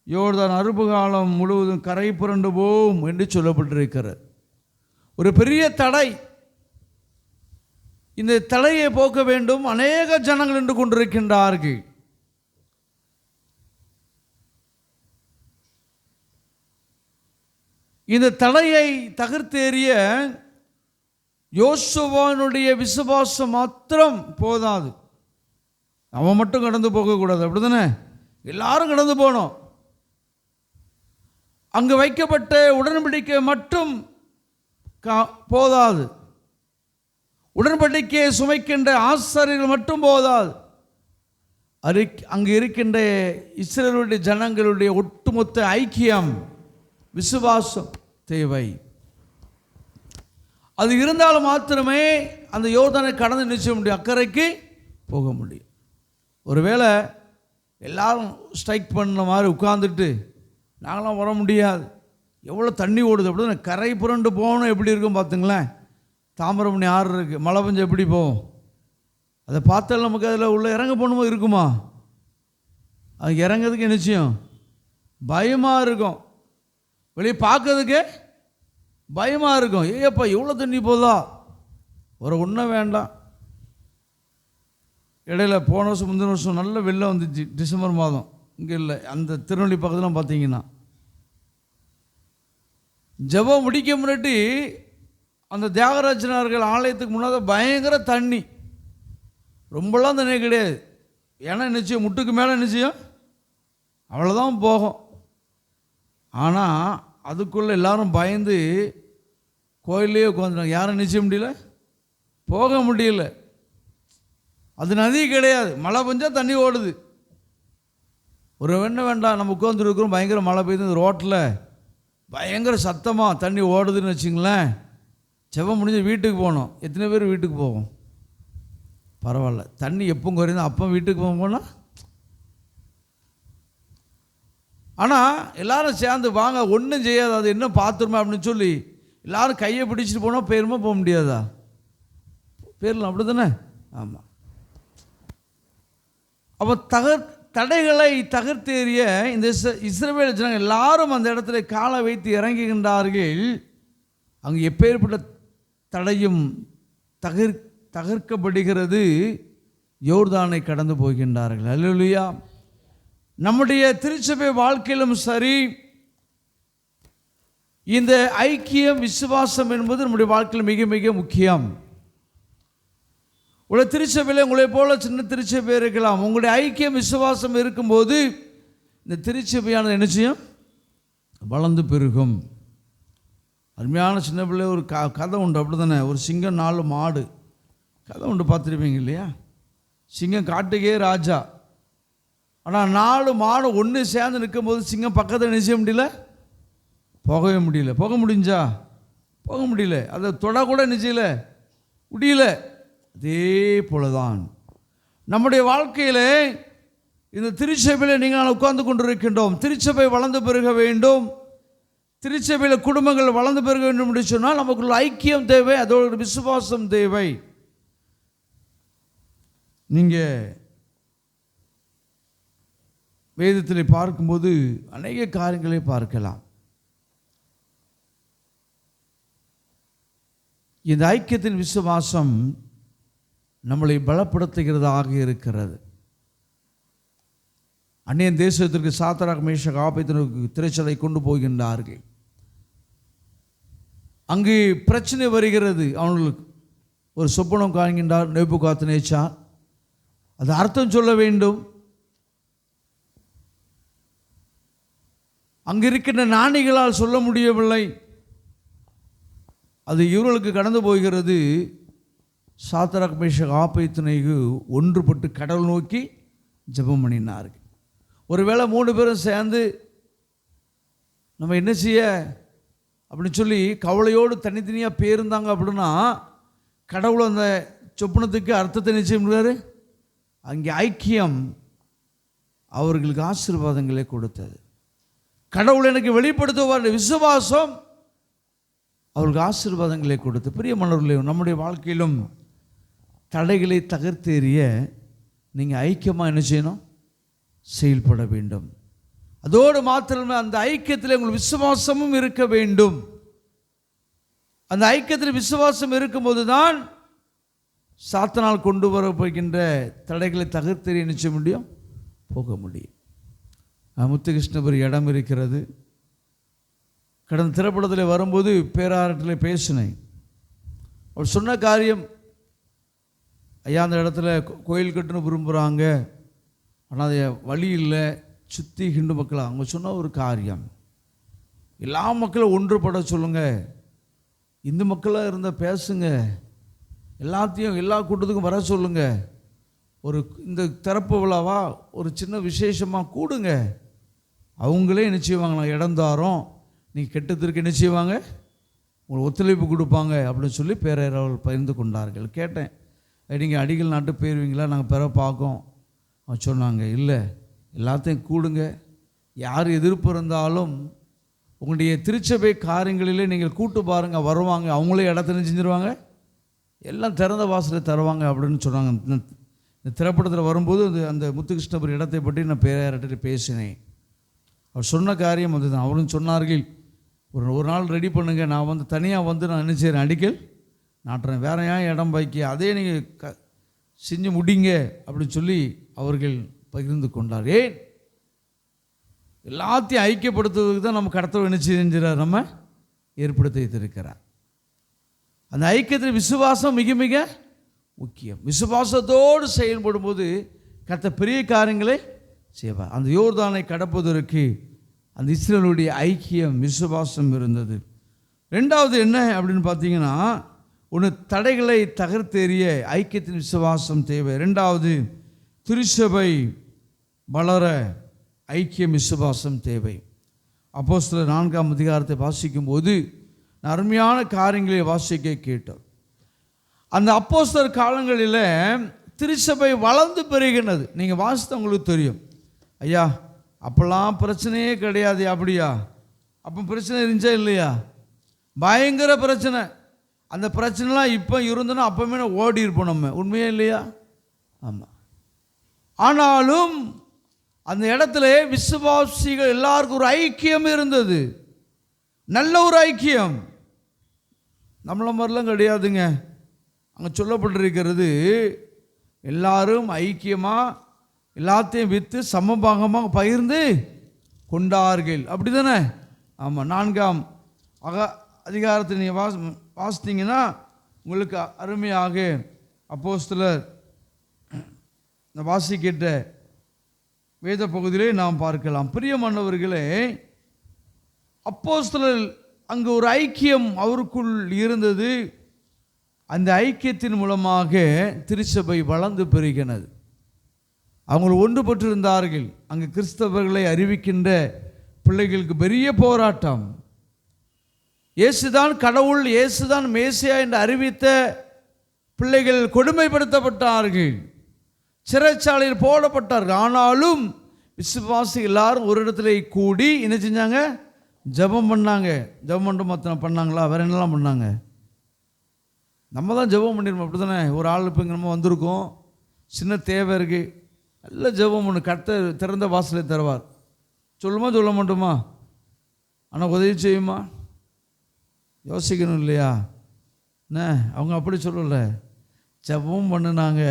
யோர்தான் அறுப்பு காலம் முழுவதும் கரை புரண்டு போம் என்று சொல்லப்பட்டிருக்கிறது. ஒரு பெரிய தடை. இந்த தடையை போக்க வேண்டும். அநேக ஜனங்கள் நின்று கொண்டிருக்கின்றார்கள். இந்த தடையை தகர்த்தேறிய யோசுவானுடைய விசுவாசம் மாத்திரம் போதாது. அவன் மட்டும் கடந்து போகக்கூடாது, அப்படிதானே? எல்லாரும் கடந்து போனோம். அங்கு வைக்கப்பட்ட உடன்படிக்கை மட்டும் போதாது. உடன்படிக்கையை சுமைக்கின்ற ஆசாரியர்கள் மட்டும் போதாது. அங்கு இருக்கின்ற இஸ்ரவேலுடைய ஜனங்களுடைய ஒட்டுமொத்த ஐக்கியம், விசுவாசம் தேவை. அது இருந்தாலும் மாத்திரமே அந்த யோர்தானை கடந்து நிச்சய முடியும், அக்கறைக்கு போக முடியும். ஒருவேளை எல்லாரும் ஸ்ட்ரைக் பண்ண மாதிரி உட்கார்ந்துட்டு நாங்களாம் வர முடியாது, எவ்வளோ தண்ணி ஓடுது அப்படி கரை புரண்டு போகணும், எப்படி இருக்கும் பார்த்துங்களேன். தாமிரபரணி ஆறு இருக்குது, மழை பெஞ்சு எப்படி போகும்? அதை பார்த்தாலும் நமக்கு அதில் உள்ள இறங்க போகணுமோ இருக்குமா? அது இறங்கிறதுக்கு நிச்சயம் பயமாக இருக்கும், வெளியே பார்க்கறதுக்கே பயமாக இருக்கும். ஏப்பா எவ்வளோ தண்ணி போதா, ஒரு ஒன்றும் வேண்டாம். இடையில போன வருஷம் முந்தின வருஷம் நல்ல வெள்ளம் வந்துச்சு, டிசம்பர் மாதம். இங்கே இல்லை, அந்த திருநெல்வேலி பக்கத்தில் பார்த்தீங்கன்னா ஜெபம் முடிக்க முன்னாடி அந்த தியாகராஜனார்கள் ஆலயத்துக்கு முன்னாடி பயங்கர தண்ணி, ரொம்பலாம் தண்ணி கிடையாது. ஏன்னா நிச்சயம் முட்டுக்கு மேலே நிச்சயம் அவ்வளோதான் போகும். ஆனால் அதுக்குள்ளே எல்லாரும் பயந்து கோயிலே உட்காந்துட்டாங்க. யாரும் நிச்சயம் முடியல, போக முடியல. அது நதி கிடையாது, மழை பெஞ்சால் தண்ணி ஓடுது. ஒரு வேண்டாம், நம்ம உட்காந்துருக்கிறோம், பயங்கர மழை பெய்யுது, ரோட்டில் பயங்கர சத்தமாக தண்ணி ஓடுதுன்னு வச்சுங்களேன். செவம் முடிஞ்சு வீட்டுக்கு போகணும். எத்தனை பேர் வீட்டுக்கு போவோம்? பரவாயில்ல, தண்ணி எப்போ குறையுதோ அப்போ வீட்டுக்கு போனால். ஆனால் எல்லாரும் சேர்ந்து வாங்க, ஒன்றும் செய்யாது, அது என்ன பார்த்துருமா அப்படின்னு சொல்லி எல்லாரும் கையை பிடிச்சிட்டு போனால் பேருமா போக முடியாதா? பேர்லாம் அப்படி தானே? ஆமாம். அப்போ தடைகளை தகர்த்தேறிய இந்த இஸ்ரவேல் ஜனங்கள் எல்லாரும் அந்த இடத்துல காலை வைத்து இறங்குகின்றார்கள். அங்கு எப்பேற்பட்ட தடையும் தகர்க்கப்படுகிறது. யோர்தானை கடந்து போகின்றார்கள். அல்லேலூயா. நம்முடைய திருச்சபை வாழ்க்கையிலும் சரி, இந்த ஐக்கியம் விசுவாசம் என்பது நம்முடைய வாழ்க்கையில் மிக மிக முக்கியம். உள்ள திருச்சபையில் உங்களை போல சின்ன திருச்சபை இருக்கலாம். உங்களுடைய ஐக்கியம் விசுவாசம் இருக்கும்போது இந்த திருச்சபையானது என்ன செய்யும்? வளர்ந்து பெருகும். அருமையான சின்ன பிள்ளை ஒரு கதை உண்டு, அப்படி தானே? ஒரு சிங்கம் 4 மாடு கதை உண்டு, பார்த்துருப்பீங்க இல்லையா? சிங்கம் காட்டுக்கே ராஜா. ஆனால் 4 மாடு ஒன்று சேர்ந்து நிற்கும் போது சிங்கம் பக்கத்தில் நிச்சய முடியல, போகவே முடியல. போக முடிஞ்சா? போக முடியல. அதை தொடக்கூட நிச்சயில முடியல. அதே போலதான் நம்முடைய வாழ்க்கையில் இந்த திருச்சபையில் நீங்கள் உட்கார்ந்து கொண்டிருக்கின்றோம். திருச்சபை வளர்ந்து பெருக வேண்டும், திருச்சபையில் குடும்பங்கள் வளர்ந்து பெருக வேண்டும் என்று சொன்னால் நமக்குள்ள ஐக்கியம் தேவை, அதோட விசுவாசம் தேவை. நீங்கள் வேதத்தில் பார்க்கும்போது அநேக காரியங்களை பார்க்கலாம். இந்த ஐக்கியத்தின் விசுவாசம் நம்மளை பலப்படுத்துகிறதாக இருக்கிறது. அந்நிய தேசத்திற்கு சாத்ராக் மேஷாக் ஆபேத்நேகோ திரைச்சலை கொண்டு போகின்றார்கள். அங்கு பிரச்சனை வருகிறது. அவங்களுக்கு ஒரு சொப்பனம் காண்கின்றார் நேபுகாத்நேச்சார். அது அர்த்தம் சொல்ல வேண்டும். அங்கு இருக்கின்ற ஞானிகளால் சொல்ல முடியவில்லை. அது இவர்களுக்கு கடந்து போகிறது. சாத்ராக் மேஷாக் ஆபேத்நேகோ ஒன்றுபட்டு கடவுள் நோக்கி ஜெபம் பண்ணினார்கள். ஒருவேளை 3 பேரும் சேர்ந்து நம்ம என்ன செய்ய அப்படின்னு சொல்லி கவலையோடு தனித்தனியாக பேருந்தாங்க அப்படின்னா கடவுள் அந்த சொப்பனத்துக்கு அர்த்தத்தை நிச்சயம் பண்ணுவார். அங்கே ஐக்கியம் அவர்களுக்கு ஆசீர்வாதங்களை கொடுத்தது. கடவுள் எனக்கு வெளிப்படுத்துவார் விசுவாசம் அவர்களுக்கு ஆசீர்வாதங்களை கொடுத்து. பிரியமானவர்களே, நம்முடைய வாழ்க்கையிலும் தடைகளை தகர்த்தேறிய நீங்கள் ஐக்கியமாக என்ன செய்யணும்? செயல்பட வேண்டும். அதோடு மாத்திரமே அந்த ஐக்கியத்தில் உங்களுக்கு விசுவாசமும் இருக்க வேண்டும். அந்த ஐக்கியத்தில் விசுவாசம் இருக்கும்போது தான் சாத்தனால் கொண்டு வர போகின்ற தடைகளை தகர்த்தெறிய நிச்சய முடியும், போக முடியும். முத்துகிருஷ்ணபுரி இடம் இருக்கிறது. கடந்த திரைப்படத்தில் வரும்போது பேராரத்தில் பேசினேன். அவர் சொன்ன காரியம், ஐயா அந்த இடத்துல கோயில் கட்டுன்னு விரும்புகிறாங்க, ஆனால் அது வழி இல்லை, சுற்றி ஹிந்து மக்கள். அவங்க சொன்ன ஒரு காரியம், எல்லா மக்களும் ஒன்றுபட சொல்லுங்கள், இந்து மக்களாக இருந்தால் பேசுங்க, எல்லாத்தையும் எல்லா கூட்டத்துக்கும் வர சொல்லுங்கள், ஒரு இந்த திறப்பு விழாவா ஒரு சின்ன விசேஷமாக கூடுங்க, அவங்களே என்ன செய்வாங்க, நான் இடம் தாரோம், நீங்கள் கெட்டத்திற்கு என்ன செய்வாங்க, உங்களுக்கு ஒத்துழைப்பு கொடுப்பாங்க அப்படின்னு சொல்லி பேரவர்கள் பகிர்ந்து கொண்டார்கள். கேட்டேன், நீங்கள் அடிகள் நாட்டு போயிருவீங்களா, நாங்கள் பெற பார்க்கோம். அவன் சொன்னாங்க, இல்லை எல்லாத்தையும் கூடுங்க, யார் எதிர்ப்பு இருந்தாலும் உங்களுடைய திருச்சபை காரியங்களிலே நீங்கள் கூட்டு பாருங்கள், வருவாங்க, அவங்களே இடத்துல செஞ்சுருவாங்க, எல்லாம் திறந்த வாசலை தருவாங்க அப்படின்னு சொன்னாங்க. இந்த திரைப்படத்தில் வரும்போது அந்த முத்துகிருஷ்ணபுரி இடத்தை பற்றி நான் பேரார்கிட்ட பேசினேன். அவர் சொன்ன காரியம் அதுதான். அவரும் சொன்னார்கள், ஒரு நாள் ரெடி பண்ணுங்கள், நான் வந்து தனியாக வந்து நான் என்ன செய்கிறேன், அடிக்கல் நாட்டுறேன், வேற ஏன் இடம் பாய்க்க, அதே நீங்கள் செஞ்சு முடிங்க அப்படின்னு சொல்லி அவர்கள் பகிர்ந்து கொண்டார். ஏன் எல்லாத்தையும் ஐக்கியப்படுத்துவதற்கு தான் நம்ம கடத்தல் என்ன செஞ்சார், நம்ம ஏற்படுத்தி வைத்திருக்கிறார். அந்த ஐக்கியத்தில் விசுவாசம் மிக மிக முக்கியம். விசுவாசத்தோடு செயல்படும் போது கர்த்தர் பெரிய காரியங்களை செய்வார். அந்த யோர்தானை கடப்பதற்கு அந்த இஸ்ரவேலுடைய ஐக்கியம் விசுவாசம் இருந்தது. ரெண்டாவது என்ன அப்படின்னு பார்த்தீங்கன்னா, ஒன்று தடைகளை தகர்த்தெறிய ஐக்கியத்தின் விசுவாசம் தேவை. ரெண்டாவது திருச்சபை வளர ஐக்கியம் விசுவாசம் தேவை. அப்போஸ்தலர் 4ஆம் அதிகாரத்தை வாசிக்கும் போது அருமையான காரியங்களை வாசிக்க கேட்டோம். அந்த அப்போஸ்தலர் காலங்களில் திருச்சபை வளர்ந்து பெருகினது. நீங்கள் வாசித்த உங்களுக்கு தெரியும். ஐயா அப்போல்லாம் பிரச்சனையே கிடையாது, அப்படியா? அப்போ பிரச்சனை இருந்துச்சா இல்லையா? பயங்கர பிரச்சனை. அந்த பிரச்சனைலாம் இப்போ இருந்தோன்னா அப்போமே ஓடி இருப்போம் நம்ம, உண்மையே இல்லையா? ஆமாம். ஆனாலும் அந்த இடத்துல விசுவாசிகள் எல்லாருக்கும் ஒரு ஐக்கியம் இருந்தது, நல்ல ஒரு ஐக்கியம். நம்மள மாதிரிலாம் கிடையாதுங்க. அங்கே சொல்லப்பட்டிருக்கிறது, எல்லாரும் ஐக்கியமாக எல்லாத்தையும் விற்று சமபாகமாக பகிர்ந்து கொண்டார்கள், அப்படி தானே? ஆமாம். 4ஆம் அதிகாரத்தை நீங்கள் வாசித்தீங்கன்னா உங்களுக்கு அருமையாக அப்போஸ்தலர் வாசிக்கிட்ட வேத பகுதியிலே நாம் பார்க்கலாம். பிரியமானவர்களே, அப்போஸ்தலர் அங்கு ஒரு ஐக்கியம் அவருக்குள் இருந்தது. அந்த ஐக்கியத்தின் மூலமாக திருச்சபை வளர்ந்து பெருகினது. அவங்க ஒன்றுபட்டிருந்தார்கள். அங்கு கிறிஸ்தவர்களை அறிவிக்கின்ற பிள்ளைகளுக்கு பெரிய போராட்டம். இயேசுதான் கடவுள், இயேசுதான் மேசியா என்று அறிவித்த பிள்ளைகள் கொடுமைப்படுத்தப்பட்டார்கள், சிறைச்சாலையில் போடப்பட்டார்கள். ஆனாலும் விசுவாசி எல்லாரும் ஒரு இடத்துல கூடி என்ன செஞ்சாங்க, ஜெபம் பண்ணாங்க. ஜெபம் மட்டும் மொத்தம் பண்ணாங்களா? வேற என்னெல்லாம் பண்ணாங்க? நம்ம தான் ஜெபம் பண்ணிருப்போம், அப்படி தானே? ஒரு ஆள் இப்போ இங்கே நம்ம வந்திருக்கோம், சின்ன தேவை இருக்குது, நல்ல ஜெபம் பண்ணு, கர்த்தர் திறந்த வாசலை தருவார். சொல்லுமா சொல்ல மாட்டோமா? ஆனால் உதவி செய்யுமா? யோசிக்கணும் இல்லையா? என்ன அவங்க அப்படி சொல்லலை, ஜெபம் பண்ணுனாங்க.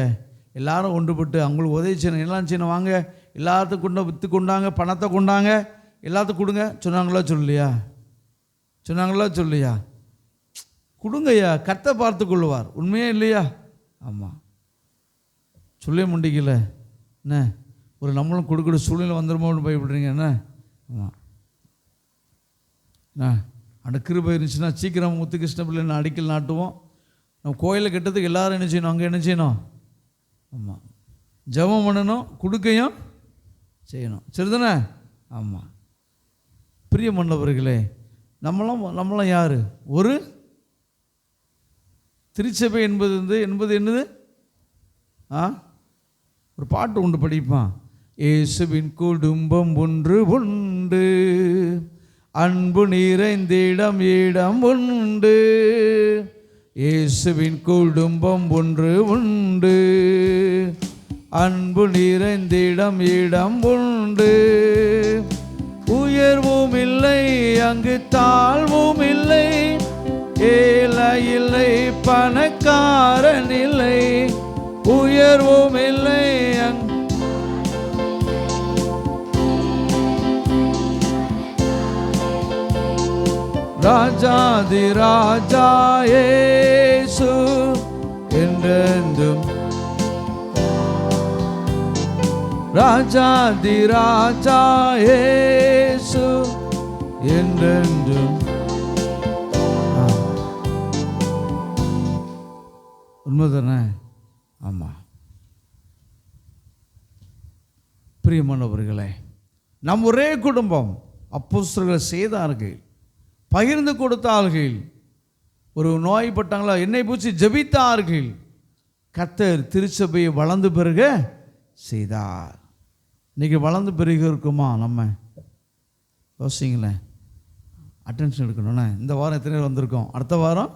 எல்லாரும் ஒன்றுபட்டு அவங்களுக்கு உதவி செய்யணும். எல்லாம் செய்யணும், வாங்க எல்லாத்துக்கும் கொண்டு விற்று கொண்டாங்க, பணத்தை கொண்டாங்க, எல்லாத்துக்கும் கொடுங்க சொன்னாங்களா சொல்லலையா? சொன்னாங்களா சொல்லலையா? கொடுங்கய்யா, கர்த்தர் பார்த்து கொள்ளுவார், உண்மையே இல்லையா? ஆமாம். சொல்ல முடியல என்ன, ஒரு நம்மளும் கொடுக்குற சூழ்நிலை வந்துடுமோன்னு பயப்படுறீங்க என்ன? ஆமாம். அந்த கிருபை இருந்துச்சுன்னா சீக்கிரம் முத்துகிருஷ்ண பிள்ளை அடிக்கல் நாட்டுவோம். நம்ம கோயிலை கட்டுறதுக்கு எல்லோரும் என்ன செய்யணும், அங்கே என்ன செய்யணும்? ஆமாம், ஜெபம் பண்ணணும், கொடுக்கையும் செய்யணும், சரிதானே? ஆமாம். பிரியமானவர்களே, நம்மளாம் யார்? ஒரு திருச்சபை என்பது என்னது? ஒரு பாட்டு உண்டு, படிப்பான். இயேசுவின் குடும்பம் ஒன்று உண்டு, அன்பு நிறைந்திடம் இடம் உண்டு. இயேசுவின் குடும்பம் ஒன்று உண்டு, அன்பு நிறைந்திடம் இடம் உண்டு. உயர்வும் இல்லை அங்கு தாழ்வும் இல்லை, ஏழை இல்லை, பணக்காரன் இல்லை, உயர்வும் இல்லை, ராஜாதி ராஜா இயேசு என்றென்றும், ராஜாதி ராஜா இயேசு என்றென்றும். உண்மைதானே? ஆமாம். பிரியமானவர்களே, நம் ஒரே குடும்பம் அப்போஸ்தலர்கள் செய்தார்கள், பகிர்ந்து கொடுத்தார்கள். ஒரு நோய்பட்டாங்களா, எண்ணெய் பூச்சி ஜெபித்தார்கள். கர்த்தர் திருச்சபையை வளர்ந்து பெருக செய்தார். இன்றைக்கி வளர்ந்து பெருக இருக்குமா? நம்ம யோசிங்களேன், அட்டென்ஷன் எடுக்கணும்ண்ணே. இந்த வாரம் எத்தனை பேர் வந்திருக்கோம்? அடுத்த வாரம்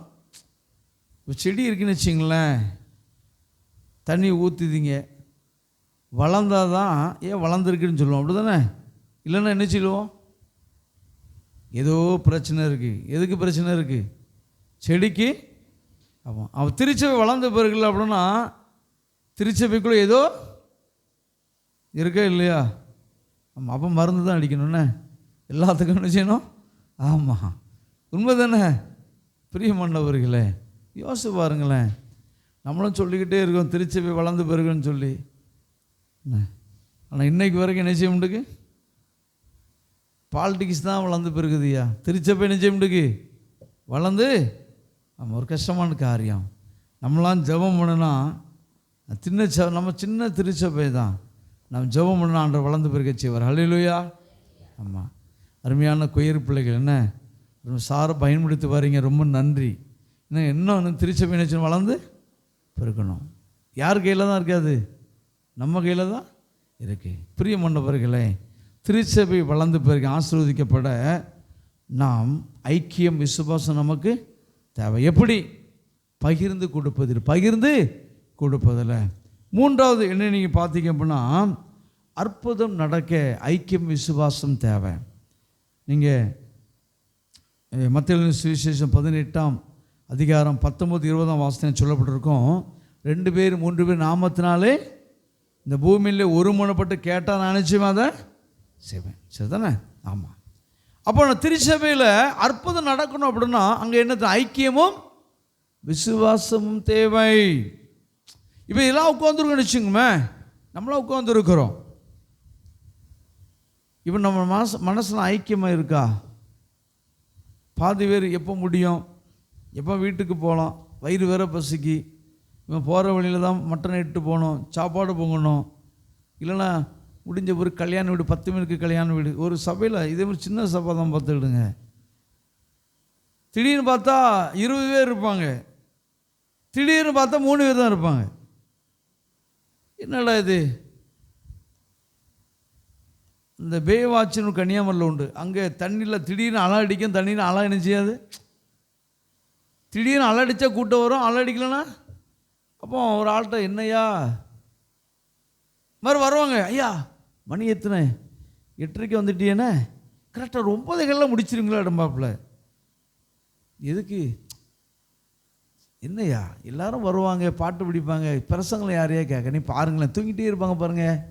செடி இருக்குன்னு வச்சிங்களேன், தண்ணி ஊற்றுதீங்க, வளர்ந்தால் தான் ஏன் வளர்ந்துருக்குன்னு சொல்லுவோம், அப்படி தானே? இல்லைன்னா என்ன சொல்லுவோம்? ஏதோ பிரச்சனை இருக்குது. எதுக்கு பிரச்சனை இருக்குது? செடிக்கு. ஆமாம், அவன் திருச்சபை வளர்ந்த பிறகு அப்படின்னா திருச்சபைக்குள்ளே ஏதோ இருக்கா இல்லையா? ஆமாம், அப்போ மருந்து தான் அடிக்கணும்ண்ணே, எல்லாத்துக்கும் என்ன செய்யணும்? ஆமாம், உண்மை தானே? பிரியமானவர்களே, யோசிச்சு பாருங்களேன். நம்மளும் சொல்லிக்கிட்டே இருக்கோம் திருச்சபை வளர்ந்து பிறகுன்னு சொல்லி, ஆனால் இன்றைக்கு வரைக்கும் என்ன செய்ய முடியுது? பாலிட்டிக்ஸ் தான் வளர்ந்து பெருகுதுயா. திருச்சபை என்ன செய்ய முடியுது? வளர்ந்து. நம்ம ஒரு கஷ்டமான காரியம். நம்மளாம் ஜெபம் பண்ணுனா நம்ம சின்ன திருச்சபை தான், நம்ம ஜெபம் பண்ணா ஆண்டவர் வளர்ந்து பெருக செய்வார். ஹல்லேலூயா. ஆமாம், அருமையான கொயர் பிள்ளைகள் என்ன சாரை பயன்படுத்தி வரீங்க, ரொம்ப நன்றி. இன்னும் திருச்சபை நினைச்சு வளர்ந்து பெருக்கணும். யார் கையில் தான் இருக்காது? நம்ம கையில் தான் இருக்கு. பிரியமானவர்களே, திருச்சபை வளர்ந்து பிறகு ஆசீர்வதிக்கப்பட நாம் ஐக்கியம், விசுவாசம் நமக்கு தேவை. எப்படி? பகிர்ந்து கொடுப்பதில். மூன்றாவது என்ன நீங்கள் பார்த்தீங்க அப்படின்னா, அற்புதம் நடக்க ஐக்கியம், விசுவாசம் தேவை. நீங்கள் மத்தேயு சுவிசேஷம் 18ஆம் அதிகாரம் 19-20 வாசனை சொல்லப்பட்டிருக்கோம். 2 பேர் 3 பேர் நாமத்தினாலே இந்த பூமியில் ஒருமனப்பட்டு கேட்டால் நான் நிச்சயமாக அதை செய்வேன். சரி தானே? ஆமாம். அப்போ நான் திருச்சபையில் அற்புதம் நடக்கணும் அப்படின்னா அங்கே என்ன? ஐக்கியமும் விசுவாசமும் தேவை. இப்போ இதெல்லாம் உட்காந்துருக்கோன்னு வச்சுங்கோமே, நம்மளாம் உட்காந்துருக்கிறோம். இப்போ நம்ம மனசில் ஐக்கியமாக இருக்கா? பாதி பேர் எப்போ முடியும், எப்போ வீட்டுக்கு போகலாம், வயிறு வேற பசிக்கு, இவன் போகிற வழியில் தான் மட்டன் இட்டு போகணும், சாப்பாடு பொங்கணும், இல்லைன்னா முடிஞ்ச ஒரு கல்யாண வீடு, 10 மணிக்கு கல்யாண வீடு. ஒரு சபையில் இதே மாதிரி சின்ன சபை தான் பார்த்துக்கிடுங்க, திடீர்னு பார்த்தா 20 பேர் இருப்பாங்க, திடீர்னு பார்த்தா 3 பேர் தான் இருப்பாங்க. என்னடா இது? இந்த பேவாச்சின்னு கன்னியாகுமரியில் உண்டு. அங்கே தண்ணியில் திடீர்னு அலை அடிக்கும், தண்ணியில் அலை என்ன செய்யாது, திடீர்னு அலை அடித்தா கூட்டம் வரும், அலை அடிக்கலன்னா அப்போ ஒரு ஆள்கிட்ட என்னையா மாதிரி வருவாங்க, ஐயா மணி எத்தனை, 8:30 வந்துட்டியேண்ணே, கரெக்டாக 9 முடிச்சிருங்களா இடம்பாப்பில். எதுக்கு? என்னையா எல்லாரும் வருவாங்க, பாட்டு பிடிப்பாங்க, பிரசங்களை யாரையா கேட்க, நீ பாருங்களேன் தூங்கிட்டே இருப்பாங்க பாருங்கள்.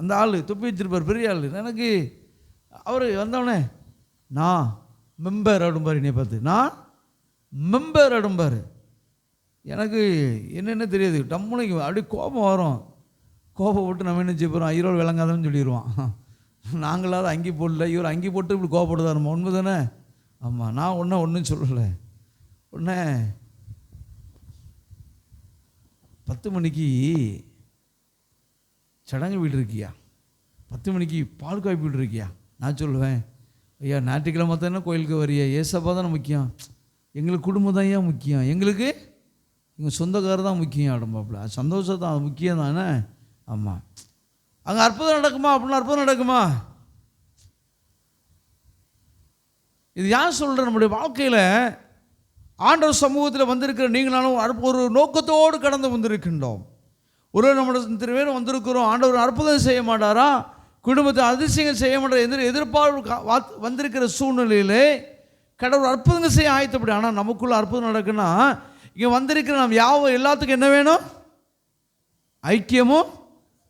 அந்த ஆள் துப்பி வச்சிருப்பார், பெரிய ஆள். எனக்கு அவர் வந்தோடனே நான் மெம்பர் அடும்பார், என்னை பார்த்து நான் மெம்பர் அடும்பார். எனக்கு என்னென்ன தெரியாது, டம்முனைக்கு அப்படியே கோபம் வரும். கோபம் போட்டு நம்ம என்ன செய்ய போகிறோம், ஐரோடு விளங்காதன்னு சொல்லிடுவான். நாங்களாவது அங்கி போடல, இவர் அங்கி போட்டு இப்படி கோபப்படுதா நம்ம, உண்மை தானே? ஆமாம், நான் ஒன்றும் சொல்லலை. உடனே 10 மணிக்கு சடங்கு வீடு இருக்கியா, 10 மணிக்கு பால் காய்ப்பு வீடு இருக்கியா? நான் சொல்லுவேன், ஐயா ஞாயிற்றுக்கிழமை தானே கோயிலுக்கு வரியா, ஏசப்பா தானே முக்கியம், எங்களுக்கு குடும்பம் தான் ஏன் முக்கியம், எங்களுக்கு எங்கள் சொந்தக்காரர் தான் முக்கியம் ஆடும்பாப்புல, சந்தோஷம் தான் அது முக்கியம் தானே. ஆமாம், அங்கே அற்புதம் நடக்குமா அப்படின்னா அற்புதம் நடக்குமா? இது யார் சொல்கிற? நம்முடைய வாழ்க்கையில் ஆண்டவர் சமூகத்தில் வந்திருக்கிற நீங்களாலும் ஒரு நோக்கத்தோடு கடந்து வந்திருக்கின்றோம். ஒரு நம்மளோட பேர் வந்திருக்கிறோம், ஆண்டவர் அற்புதம் செய்ய மாட்டாரா, குடும்பத்தை அதிசயங்கள் செய்ய மாட்டார் எதிர்பார்ப்பு வந்திருக்கிற சூழ்நிலையிலே கடவுள் அற்புதங்கள் செய்ய ஆயத்தப்படி. ஆனால் நமக்குள்ள அற்புதம் நடக்குன்னா இங்கே வந்திருக்கிற நாம் யாவும் எல்லாத்துக்கும் என்ன வேணும்? ஐக்கியமும்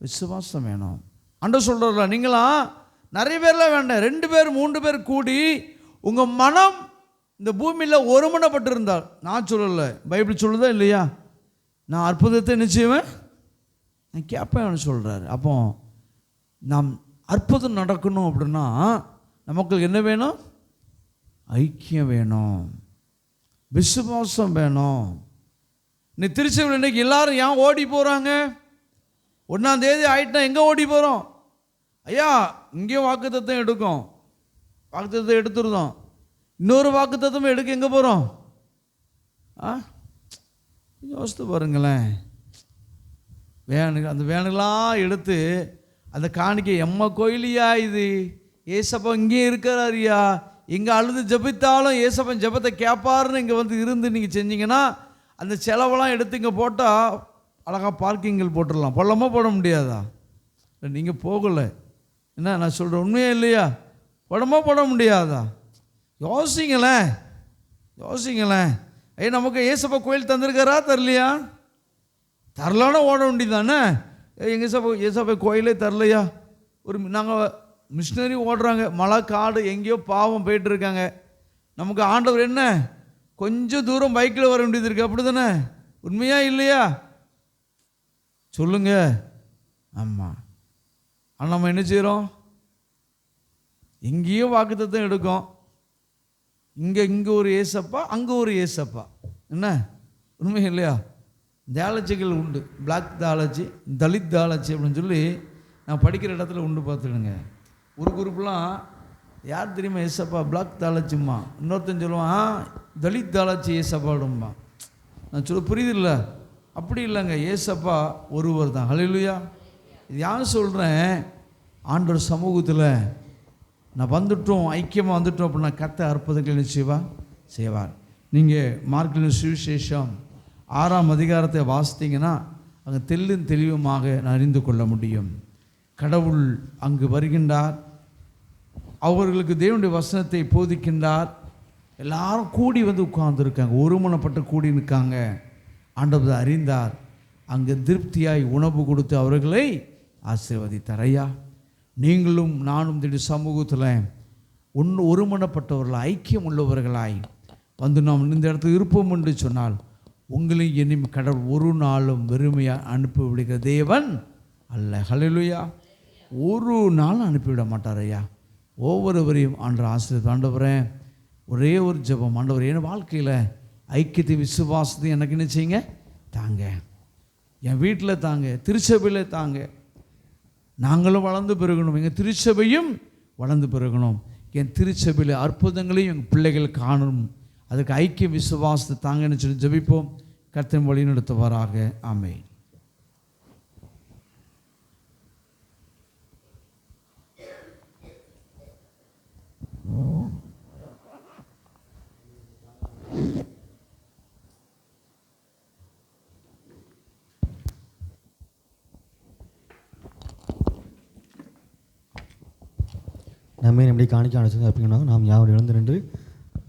விசுவாசம் வேணும். ஆண்டவர் சொல்கிறல நீங்களாம் நிறைய பேர்லாம் வேண்டாம், 2 பேர் 3 பேர் கூடி உங்கள் மனம் இந்த பூமியில் ஒருமனப்பட்டிருந்தால், நான் சொல்லலை, பைபிள் சொல்லுதா இல்லையா, நான் அற்புதத்தை நிச்சயமே நான் கேட்பேன் சொல்கிறாரு. அப்போ நாம் அற்புதம் நடக்கணும் அப்படின்னா நமக்கு என்ன வேணும்? ஐக்கியம் வேணும், விசுவாசம் வேணும். நீ திருச்சபையில் இன்றைக்கி எல்லாரும் ஏன் ஓடி போகிறாங்க? 1ஆம் தேதி ஆகிட்டா எங்கே ஓடி போகிறோம்? ஐயா இங்கேயும் வாக்குத்தத்தம் எடுக்கும், வாக்குத்தத்தம் எடுத்துருந்தோம், இன்னொரு வாக்குத்தத்தம் எடுக்க எங்கே போகிறோம்? யோசித்து பாருங்களேன். அந்த வேனுலாம் எடுத்து அந்த காணிக்கை எம்ம கோயிலியா இது, ஏசப்பா இங்கே இருக்கிறாரியா, இங்கே அழுது ஜபித்தாலும் ஏசப்பன் ஜபத்தை கேட்பாருன்னு இங்கே வந்து இருந்து நீங்கள் செஞ்சீங்கன்னா அந்த செலவெல்லாம் எடுத்து இங்கே போட்டால் அழகாக பார்க்கிங்கில் போட்டுடலாம். போடலாமா போட முடியாதா? நீங்கள் போகலை, என்ன நான் சொல்கிறேன் உண்மையே இல்லையா? போடமா போட முடியாதா? யோசிங்களேன், யோசிங்களேன். நமக்கு ஏசப்பா கோயில் தந்திருக்காரா தரலையா? தரலான்னா ஓட வேண்டியதானே. எங்கள் ஏசப்பா கோயிலே தரலையா? நாங்கள் மிஷினரி ஓடுறாங்க, மலை காடு எங்கேயோ பாவம் போயிட்டுருக்காங்க. நமக்கு ஆண்டவர் என்ன கொஞ்சம் தூரம் பைக்கில் வர வேண்டியது இருக்குது, அப்படி தானே? உண்மையா இல்லையா சொல்லுங்க? ஆமாம். ஆனால் நம்ம என்ன செய்கிறோம்? எங்கேயோ வாக்குத்தத்தம் எடுக்கும், இங்கே ஒரு ஏசப்பா அங்கே ஒரு ஏசப்பா, என்ன உண்மை இல்லையா? தியாலஜிகள் உண்டு, பிளாக் தியாலஜி, தலித் தியாலஜி அப்படின்னு சொல்லி நான் படிக்கிற இடத்துல உண்டு. பார்த்துடுங்க, ஒரு குரூப்லாம் யார் தெரியுமா ஏசப்பா? பிளாக் தியாலஜிம்மா. இன்னொருத்தன் சொல்லுவான் தலித் தியாலஜி ஏசப்பாடும்மா. நான் சொல்ல புரியுதில்ல? அப்படி இல்லைங்க, ஏசப்பா ஒருவர் தான். ஹல்லேலூயா. இது யார் சொல்கிறேன்? ஆண்டவர் சமூகத்தில் நான் வந்துட்டோம், ஐக்கியமாக வந்துட்டோம் அப்படின்னா கர்த்தர் அற்புதங்கள் செய்வார். நீங்கள் மார்க்கின் சுவிசேஷம் 6ஆம் அதிகாரத்தை வாசித்தீங்கன்னா அங்கே தெளிவுமாக நான் அறிந்து கொள்ள முடியும். கடவுள் அங்கு வருகின்றார், அவர்களுக்கு தேவனுடைய வசனத்தை போதிக்கின்றார். எல்லாரும் கூடி வந்து உட்கார்ந்துருக்காங்க, ஒருமனப்பட்டு கூடி நிற்காங்க. ஆண்டவர் அறிந்தார், அங்கே திருப்தியாய் உணவு கொடுத்து அவர்களை ஆசீர்வதித்தார். ஐயா, நீங்களும் நானும் திடீர் சமூகத்தில் ஒருமனப்பட்டவர்களாய் ஐக்கியம் உள்ளவர்களாய் வந்து நாம் இந்த இடத்துல இருப்போம் என்று சொன்னால் உங்களை இனிமே கடவுள் ஒரு நாளும் வெறுமையாக அனுப்பிவிடுகிற தேவன் அல்ல. ஹல்லேலூயா. ஒரு நாள் அனுப்பிவிட மாட்டார் ஐயா. ஒவ்வொருவரையும் ஆண்டவர் ஆசீர்வதித்து. ஆண்டவரே, ஒரே ஒரு ஜெபம், ஆண்டவர் என் வாழ்க்கையில் ஐக்கியத்தை விசுவாசத்தை எனக்கு என்ன செய்யுங்க தாங்க, என் வீட்டில் தாங்க, திருச்சபையில் தாங்க. நாங்களும் வளர்ந்து பெருகணும், எங்கள் திருச்சபையும் வளர்ந்து பெருகணும். என் திருச்சபையில் அற்புதங்களையும் எங்கள் பிள்ளைகள் காணணும். அதுக்கு ஐக்கிய விசுவாசத்தை தாங்கன்னு சொல்லி ஜெபிப்போம். கர்த்தர் வழி நடத்துவாராக. ஆமென். நம்மை நம்முடைய காணிக்க அனுசரித்து அப்படின்னா நாம் யாரும் எழுந்து நின்று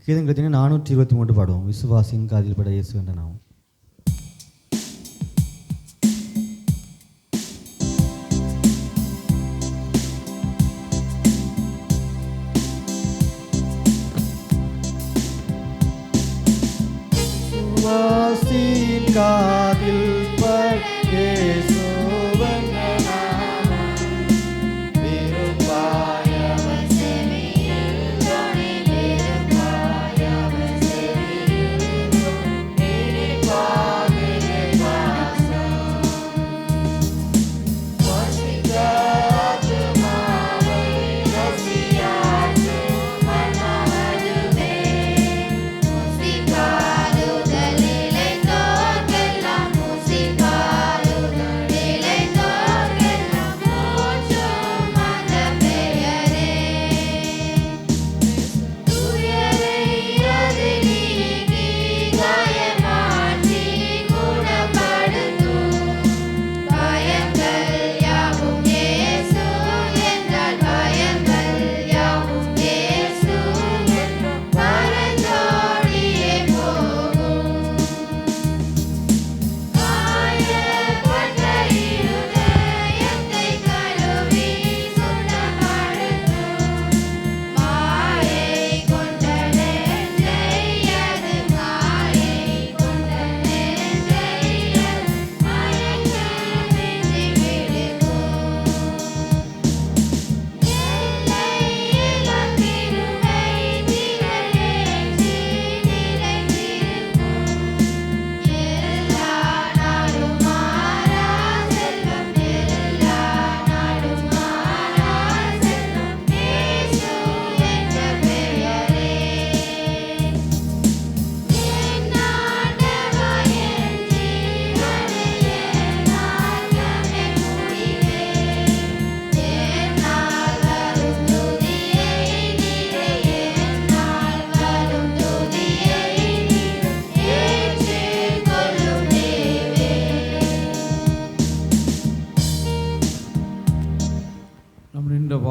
கீதங்கள் 423 பாடுவோம். விசுவாசியின் காதில் பட இயேசு என்ற நாம். விசுவாசியின் காதில் பட இயேசு Amen.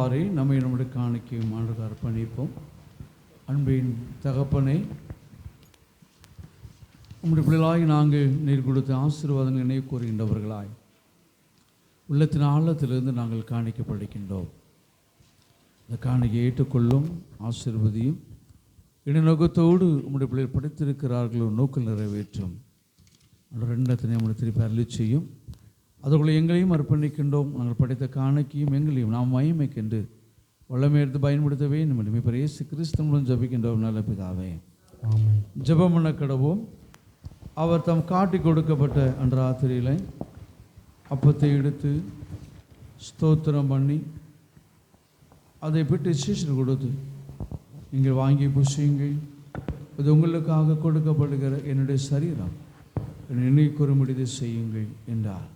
இவ்வாறே நம்மை நம்முடைய காணிக்கையும் ஆண்டுக்கு அர்ப்பணிப்போம். அன்பின் தகப்பனே, உம்முடைய பிள்ளைகளாய் நாங்கள் நீர் கொடுத்த ஆசீர்வாதங்கள் நினைவு கூறுகின்றவர்களாய் உள்ளத்தின் ஆழத்திலிருந்து நாங்கள் காணிக்கப்படுகின்றோம். இந்த காணிக்கை ஏற்றுக்கொள்ளும், ஆசீர்வதியும். இனநோக்கத்தோடு உம்முடைய பிள்ளைகள் படைத்திருக்கிறார்களோ நோக்கில் நிறைவேற்றும். ரெண்டத்தினை நம்முடைய திருப்பி அருளி செய்யும். அதற்குள்ளே எங்களையும் அர்ப்பணிக்கின்றோம். நாங்கள் படைத்த காணிக்கையும் எங்களையும் நாம் மகிமைக்கென்று வல்லமை எடுத்து பயன்படுத்த வேண்டும் என்று இப்போ இயேசு கிறிஸ்து மூலம் ஜபிக்கின்றோம் நல்ல பிதாவே. ஜெபம் பண்ண கடவோம். அவர் தம் காட்டி கொடுக்கப்பட்ட அன்று ராத்திரியில் அப்பத்தை எடுத்து ஸ்தோத்திரம் பண்ணி அதை விட்டு சீஷர் கொடுத்து, நீங்கள் வாங்கி புசியுங்கள், இது உங்களுக்காக கொடுக்கப்படுகிற என்னுடைய சரீரம், என்னை கூறும்படி செய்யுங்கள் என்றார்.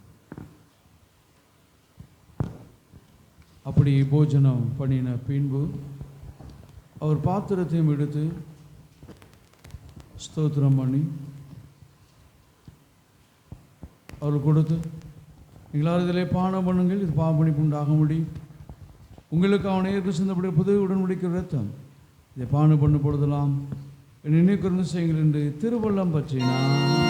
அப்படி போஜனம் பண்ணின பின்பு அவர் பாத்திரத்தையும் எடுத்து ஸ்தோத்திரம் பண்ணி அவர் கொடுத்து, நீங்களால் இதிலே பானம் பண்ணுங்கள், இது பாவமன்னிப்பு உண்டாக முடியும். உங்களுக்கு அவனை ஏற்று சிந்தப்படி புது உடன்படிக்கை ரத்தம், இதை பானம் பண்ணும் பொழுதெல்லாம் நினைவுக்கூர்ந்து செய்யுங்கள் என்று திருவள்ளம் பற்றினார்.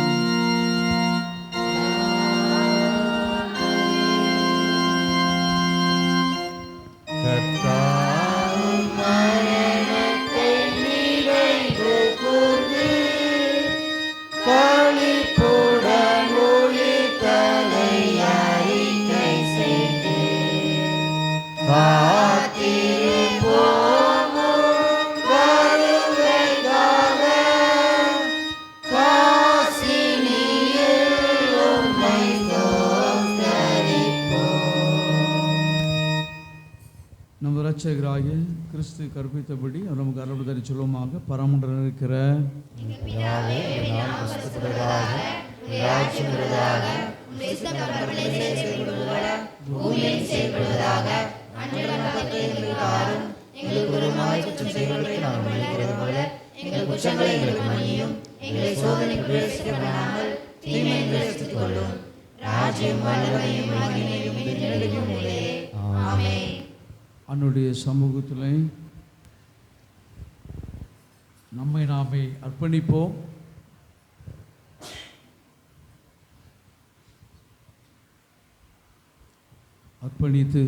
ரட்சகராகிய கிறிஸ்து கற்பித்தபடி அவர் நமக்கு அருள்தரி சொல்லுமாக பரமண்டலம் இருக்கிற அவனுடைய சமூகத்தில் நம்மை நாமே அர்ப்பணிப்போம். அர்ப்பணித்து,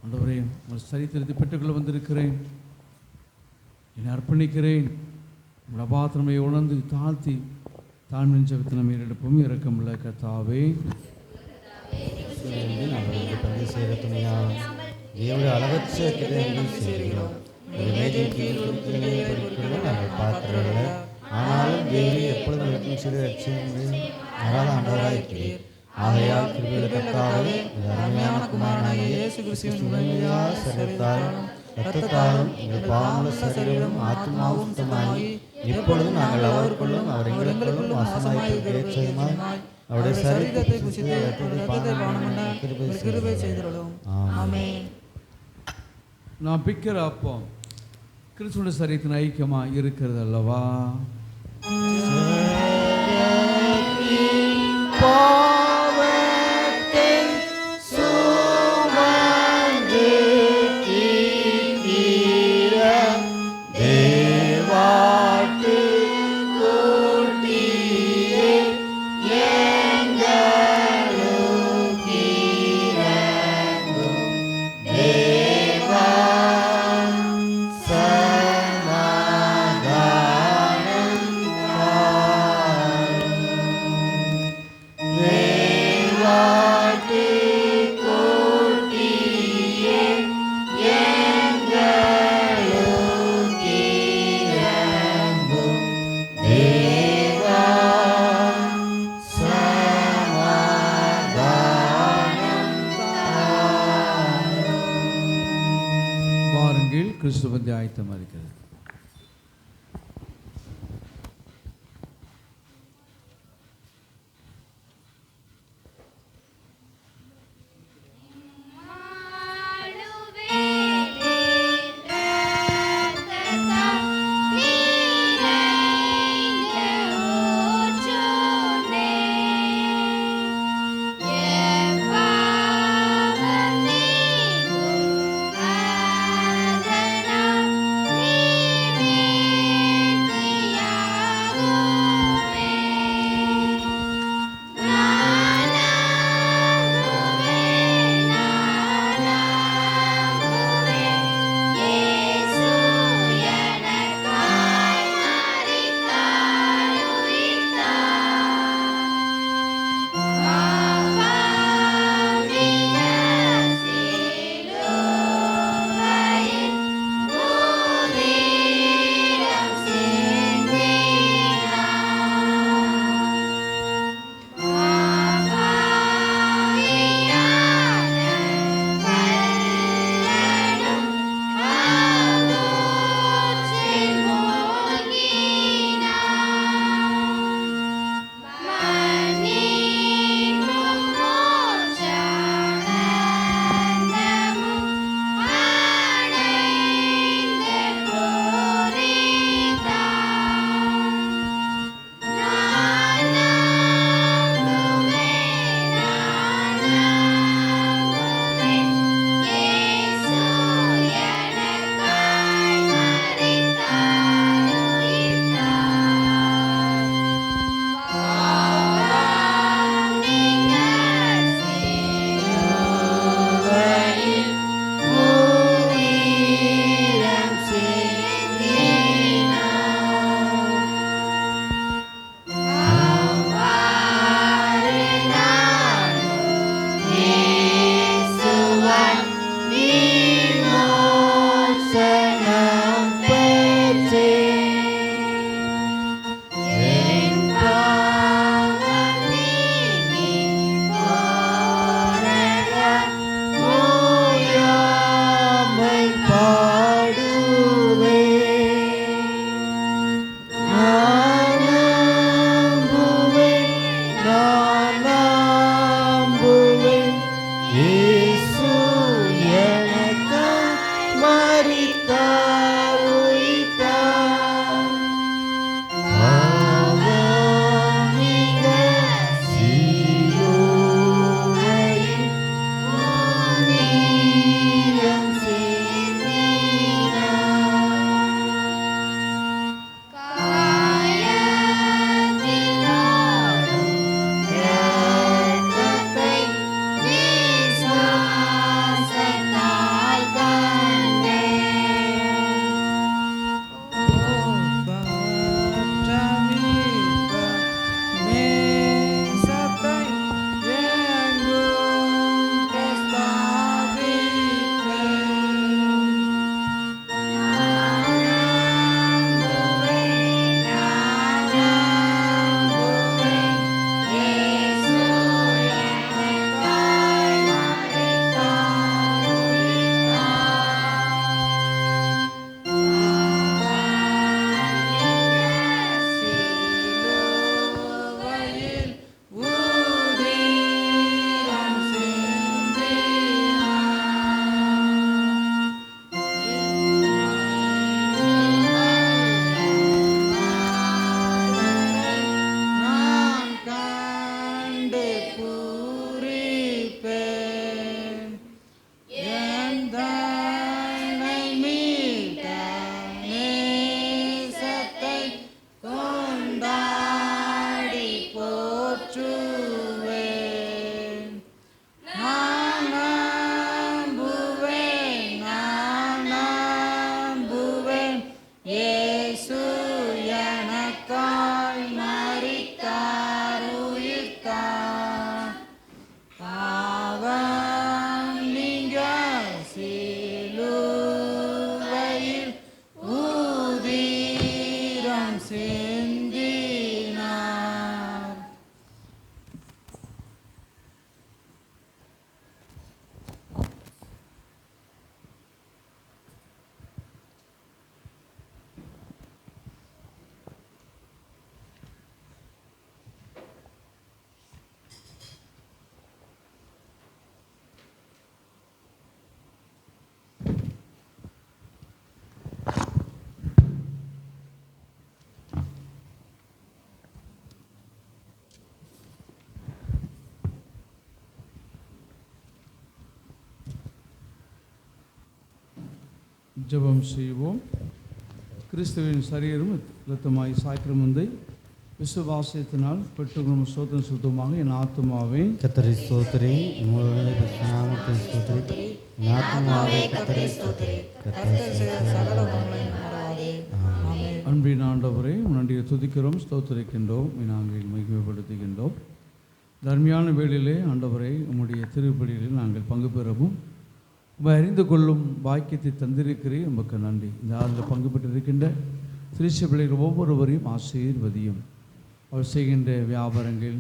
ஆண்டவரே உங்கள் சரித்திரத்தை பெற்றுக்கொள்ள வந்திருக்கிறேன், என்னை அர்ப்பணிக்கிறேன். உங்கள் அபாத்திரமை உணர்ந்து தாழ்த்தி தாழ்வின் ஜெபத்தில் நம்ம எடுப்போம். இரக்கமுள்ள கர்த்தாவே, சேர துணையால் தேவனுடைய அளவற்ற கிரகங்கள் செய்கிறோம். ஒரு மேஜையின் கீழ் குறிப்பிடுகளை நாங்கள் பார்க்கிறோம். ஆனாலும் தேவி எப்பொழுதும் இருக்கும் சிறு லட்சியங்கள் மாறாத ஆண்டவராக இருக்கிறீர். ஆகையால் கிருபையுள்ள கர்த்தாவே, அருமையான குமாரனாகிய இயேசு கிறிஸ்துவின் சரீரத்தாலும் இரத்தத்தாலும் எங்கள் பாவமுள்ள சரீரமும் ஆத்மாவும் சுத்தமாகி இப்பொழுதும் நாங்கள் அவருக்குள்ளும் அவர் எங்களுக்குள்ளும் வாசமாய் அவருடைய சரீரத்தை புசித்து இரத்தத்தை பானம் பண்ண கிருபை செய்திருக்கிறோம். ஆமென். நாம் பிக்கிற அப்பம் கிறிஸ்துவின் சரீரத்தின் ஐக்கியமாக இருக்கிறது அல்லவா? கிறிஸ்து வந்து ஆயத்தமாக இருக்கிறது. Yeah. ஜெபம் செய்வோம். கிறிஸ்துவின் சரீரம் இரத்தமாய் சாக்கிரமந்தை விசுவாசத்தினால் பெற்றுக்கொள்ளும் சோதனை சுத்தமாக என் ஆத்மாவே கர்த்தரை ஸ்தோத்திரி, உம்முடைய பரிசுத்த நாமத்தை ஸ்தோத்திரி. என் ஆத்துமாவே கர்த்தரை ஸ்தோத்திரி. கர்த்தர் செய்த சகல உபகாரங்களையும் மறவாதே. ஆமென். அன்பின் ஆண்டவரே, நன்றியை துதிக்கிறோம், ஸ்தோத்திரிக்கின்றோம், நாங்கள் மகிமைப்படுத்துகின்றோம். தர்மியான வேளையிலே ஆண்டவரை உம்முடைய திருப்பலியில் நாங்கள் பங்கு பெறவும் உம்மை அறிந்து கொள்ளும் பாக்கியத்தை தந்திருக்கிறீர். உமக்கு நன்றி. இந்த ஆறில் பங்கு பெற்றிருக்கின்ற திருச்சி பிள்ளைகள் ஒவ்வொருவரையும் ஆசீர்வதியும். அவர் செய்கின்ற வியாபாரங்கள்,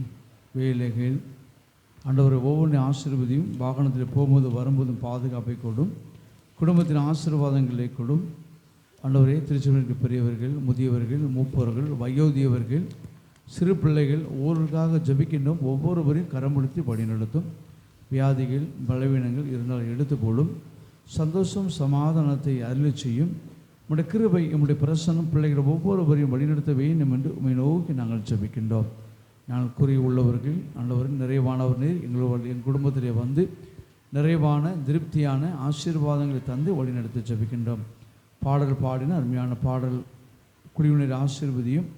வேலைகள் ஆண்டவரை ஒவ்வொன்றையும் ஆசீர்வதியும். வாகனத்தில் போகும்போது வரும்போதும் பாதுகாப்பை கொடும், குடும்பத்தின் ஆசீர்வாதங்களை கொடும். ஆண்டவரே, திருச்சபைக்கு பெரியவர்கள், முதியவர்கள், மூப்பவர்கள், வயோதியவர்கள், சிறு பிள்ளைகள் ஒவ்வொருவருக்காக ஜபிக்கின்றோம். ஒவ்வொருவரையும் கரமுடித்து வழிநடத்தும். வியாதிகள், பலவீனங்கள் இருந்தால் எடுத்து போடும். சந்தோஷம், சமாதானத்தை அருளி செய்யும். உம்முடைய கிருபை, உம்முடைய பிரசன்னம் பிள்ளைகள் ஒவ்வொருவரையும் வழிநடத்த வேண்டும் என்று உம்மை நோக்கி நாங்கள் ஜபிக்கின்றோம். நாங்கள் கூறிய உள்ளவர்கள் ஆண்டவர் நிறைவானவர் நீர். என் குடும்பத்திலே வந்து நிறைவான திருப்தியான ஆசீர்வாதங்களை தந்து வழிநடத்த ஜபிக்கின்றோம். பாடல் பாடின அருமையான பாடல் குழுவினர் ஆசீர்வதியும்.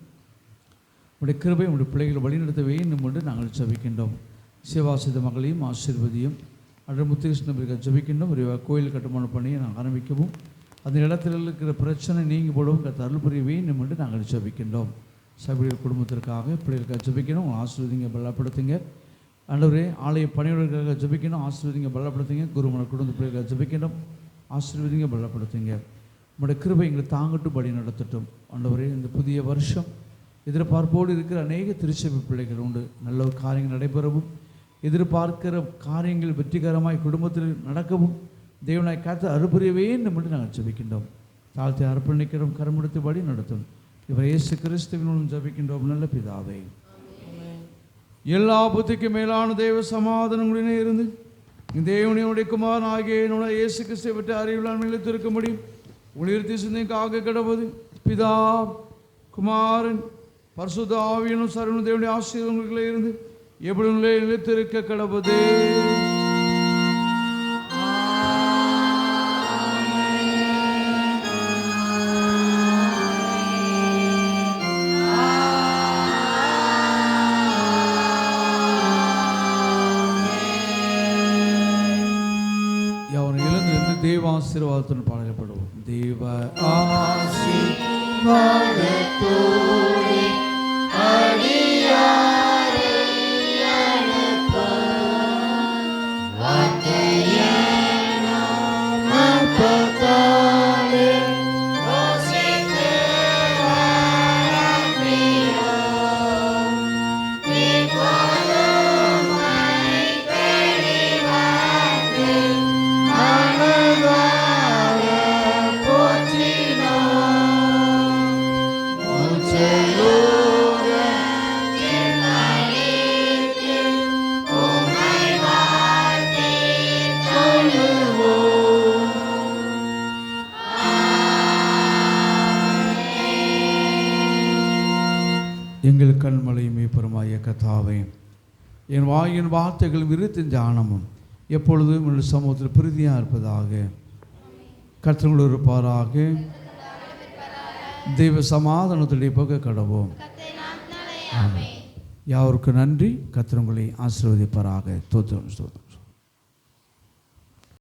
உடைய கிருபை உடைய பிள்ளைகளை வழிநடத்த வேண்டும் என்று நாங்கள் ஜபிக்கின்றோம். சிவாசித மகளையும் ஆசீர்வதியும். அன்று முத்துகிருஷ்ணபிரிக்க ஜபிக்கின்றோம். ஒரு கோயில் கட்டுமான பணியை நாங்கள் ஆரம்பிக்கவும், அந்த இடத்தில் இருக்கிற பிரச்சனை நீங்கி போடவும் அருள் புரிய வேண்டும் என்று நாங்கள் ஜபிக்கின்றோம். சபையில் குடும்பத்திற்காக பிள்ளைகளுக்காக ஜபிக்கணும். ஆசீர்வதிங்க, பலப்படுத்துங்க. ஆண்டவரே, ஆலய பணியாளர்களுக்காக ஜபிக்கணும். ஆசீர்வதிங்க, பலப்படுத்துங்க. குருமன குடும்ப பிள்ளைகளுக்காக ஜபிக்கணும். ஆசீர்வதிங்க, பலப்படுத்துங்க. உங்களுடைய கிருபை எங்களை தாங்கட்டு படி நடத்தட்டும். ஆண்டவரே, இந்த புதிய வருஷம் எதிர்பார்ப்போடு இருக்கிற அநேக திருச்சபை பிள்ளைகள் உண்டு. நல்ல ஒரு காரியங்கள் நடைபெறவும், எதிர்பார்க்கிற காரியங்கள் வெற்றிகரமாய் குடும்பத்தில் நடக்கவும் தேவனாய் காத்து அருள்புரிய வேண்டும் என்று நாங்கள் ஜபிக்கின்றோம். தாழ்த்தி அர்ப்பணிக்கிறோம். கரமுடித்து படி நடத்தும். இவர் இயேசு கிறிஸ்துவின் ஜபிக்கின்றோம். நல்ல பிதாவே, எல்லா புத்திக்கும் மேலான தேவ சமாதானங்களுடனே இருந்து தேவனுடைய குமாரன் ஆகிய என்னுடைய இயேசு கிறிஸ்துவை பற்றி அறிவிலான் நிலைத்திருக்க முடியும். உயிர்த்தி சிந்தைக்காக கிடவது பிதா, குமாரன், பரிசுத்த ஆவியனும் சர்வனும் தேவனுடைய ஆசீர்வாதங்களிலே இருந்து எப்படி நிலைத்திருக்க கிடவது. தேவாசீர்வாதத்துடன் பாடல்படுவோம். தேவ ஆசீர்வாதத்தோடு அடியாரை அனுப்ப வார்த்தையாலே வசித்து வரப்பீரோம். இப்போதுமை தேடி வந்து மனதார போற்றினோம். உச்சலோக திருநடிக்கு உம்மை வாழ்த்தி தொழுவோம். எங்கள் கண்மலை மேய்ப்பருமாய கர்த்தாவே, என் வாயின் வார்த்தைகள் விருத்தின் தியானமும் எப்பொழுதும் உங்கள் சமூகத்தில் பிரீதியாக இருப்பதாக. கர்த்தரோடு இருப்பாராக. தெய்வ சமாதானத்துடைய போக கடவோம். யாவருக்கு நன்றி. கர்த்தர் உங்களை ஆசீர்வதிப்பாராக. தோத்திரம் ஸ்தோத்திரம்.